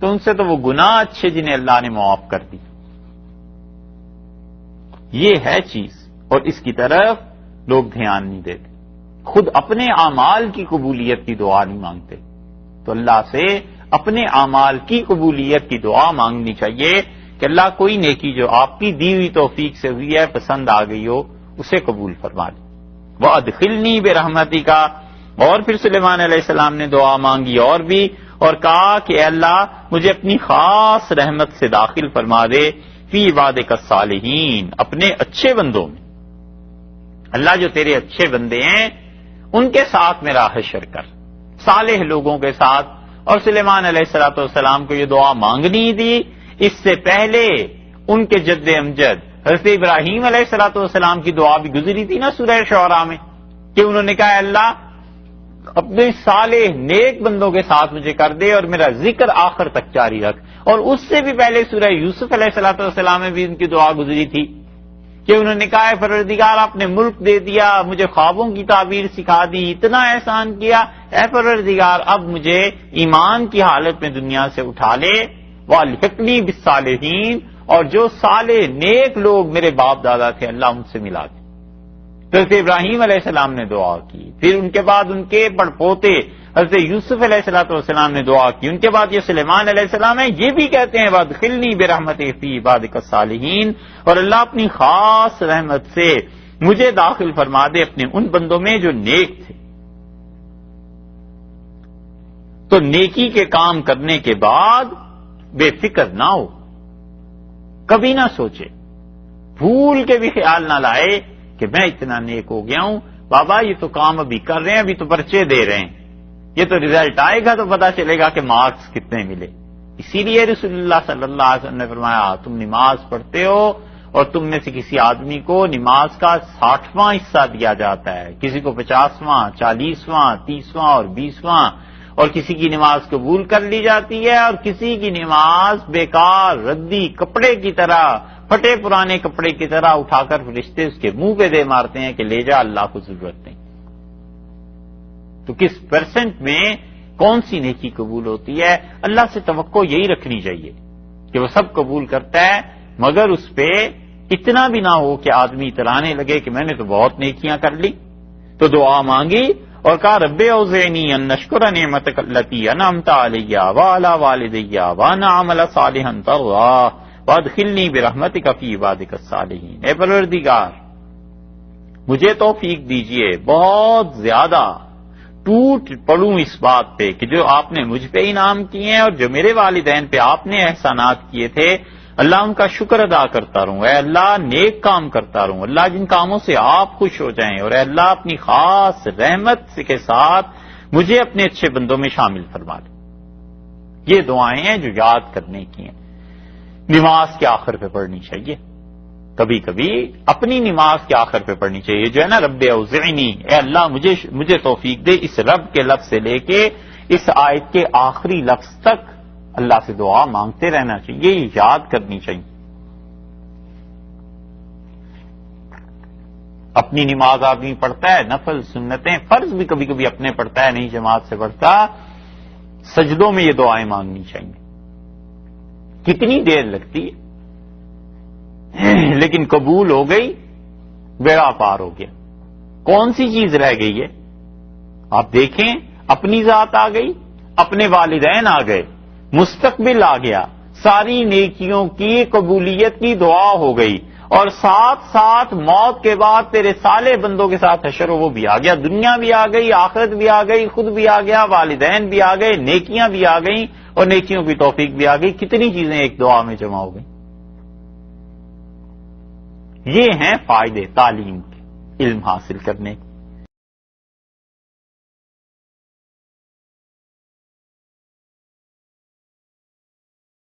تو ان سے تو وہ گناہ اچھے جنہیں اللہ نے معاف کر دی۔ یہ ہے چیز، اور اس کی طرف لوگ دھیان نہیں دیتے، خود اپنے اعمال کی قبولیت کی دعا نہیں مانگتے۔ تو اللہ سے اپنے اعمال کی قبولیت کی دعا مانگنی چاہیے کہ اللہ کوئی نیکی جو آپ کی دی ہوئی توفیق سے ہوئی ہے، پسند آ گئی ہو، اسے قبول فرما لے۔ وَأَدْخِلْنِي بِرَحْمَتِكَ، اور پھر سلیمان علیہ السلام نے دعا مانگی اور بھی، اور کہا کہ اے اللہ مجھے اپنی خاص رحمت سے داخل فرما دے فی عبادک الصالحین، اپنے اچھے بندوں میں۔ اللہ جو تیرے اچھے بندے ہیں ان کے ساتھ میرا حشر کر، صالح لوگوں کے ساتھ۔ اور سلیمان علیہ السلام کو یہ دعا مانگنی تھی، اس سے پہلے ان کے جد امجد حضرت ابراہیم علیہ السلام کی دعا بھی گزری تھی نا سورہ شعراء میں، کہ انہوں نے کہا اللہ اپنے صالح نیک بندوں کے ساتھ مجھے کر دے اور میرا ذکر آخر تک جاری رکھ۔ اور اس سے بھی پہلے سورہ یوسف علیہ السلام میں بھی ان کی دعا گزری تھی کہ انہوں نے کہا اے پروردگار آپ نے ملک دے دیا، مجھے خوابوں کی تعبیر سکھا دی، اتنا احسان کیا، اے پروردگار اب مجھے ایمان کی حالت میں دنیا سے اٹھا لے، وَالْحِقْنِي بِالصَّالِحِينَ، اور جو صالح نیک لوگ میرے باپ دادا تھے اللہ ان سے ملا دے۔ تو حضرت ابراہیم علیہ السلام نے دعا کی، پھر ان کے بعد ان کے پڑپوتے حضرت یوسف علیہ السلام نے دعا کی، ان کے بعد یہ سلیمان علیہ السلام ہے، یہ بھی کہتے ہیں وَادْخِلْنِي بِرَحْمَتِكَ فِي عِبَادِكَ الصَّالِحِينَ، اور اللہ اپنی خاص رحمت سے مجھے داخل فرما دے اپنے ان بندوں میں جو نیک تھے۔ تو نیکی کے کام کرنے کے بعد بے فکر نہ ہو، کبھی نہ سوچے، بھول کے بھی خیال نہ لائے کہ میں اتنا نیک ہو گیا ہوں، بابا یہ تو کام ابھی کر رہے ہیں، ابھی تو پرچے دے رہے ہیں، یہ تو رزلٹ آئے گا تو پتا چلے گا کہ مارکس کتنے ملے۔ اسی لیے رسول اللہ صلی اللہ علیہ وسلم نے فرمایا تم نماز پڑھتے ہو اور تم میں سے کسی آدمی کو نماز کا 60واں حصہ دیا جاتا ہے، کسی کو 50واں، 40واں، 30واں اور 20واں، اور کسی کی نماز قبول کر لی جاتی ہے اور کسی کی نماز بیکار ردی کپڑے کی طرح، پھٹے پرانے کپڑے کی طرح اٹھا کر فرشتے اس کے منہ پہ دے مارتے ہیں کہ لے جا، اللہ کو ضرورت نہیں۔ تو کس پرسنٹ میں کون سی نیکی قبول ہوتی ہے؟ اللہ سے توقع یہی رکھنی چاہیے کہ وہ سب قبول کرتا ہے، مگر اس پہ اتنا بھی نہ ہو کہ آدمی اترانے لگے کہ میں نے تو بہت نیکیاں کر لی۔ تو دعا مانگی اور کہا رب اوزعنی ان اشکر نعمتک التی انعمت علی وعلی والدی وان اعمل صالحا ترضاه وادخلنی برحمتک فی عبادک الصالحین۔ اے پروردگار مجھے توفیق دیجئے بہت زیادہ ٹوٹ پڑوں اس بات پہ کہ جو آپ نے مجھ پہ انعام کیے ہیں اور جو میرے والدین پہ آپ نے احسانات کیے تھے، اللہ ان کا شکر ادا کرتا رہوں، اے اللہ نیک کام کرتا رہوں، اللہ جن کاموں سے آپ خوش ہو جائیں، اور اے اللہ اپنی خاص رحمت کے ساتھ مجھے اپنے اچھے بندوں میں شامل فرما لیں۔ یہ دعائیں ہیں جو یاد کرنے کی ہیں، نماز کے آخر پہ پڑھنی چاہیے، کبھی کبھی اپنی نماز کے آخر پہ پڑھنی چاہیے، جو ہے نا رب اوزعنی، اے اللہ مجھے توفیق دے، اس رب کے لفظ سے لے کے اس آیت کے آخری لفظ تک اللہ سے دعا مانگتے رہنا چاہیے، یہ یاد کرنی چاہیے۔ اپنی نماز آدمی پڑھتا ہے، نفل سنتیں فرض بھی کبھی کبھی اپنے پڑھتا ہے، نہیں جماعت سے پڑھتا، سجدوں میں یہ دعائیں مانگنی چاہیے۔ کتنی دیر لگتی ہے لیکن قبول ہو گئی، بیڑا پار ہو گیا۔ کون سی چیز رہ گئی ہے؟ آپ دیکھیں، اپنی ذات آ گئی، اپنے والدین آ گئے، مستقبل آ گیا، ساری نیکیوں کی قبولیت کی دعا ہو گئی، اور ساتھ ساتھ موت کے بعد تیرے صالح بندوں کے ساتھ حشر وہ بھی آ گیا، دنیا بھی آ گئی، آخرت بھی آ گئی، خود بھی آ گیا، والدین بھی آ گئے، نیکیاں بھی آ گئیں اور نیکیوں کی توفیق بھی آ گئی۔ کتنی چیزیں ایک دعا میں جمع ہو گئی۔ یہ ہیں فائدے تعلیم کے، علم حاصل کرنے کے۔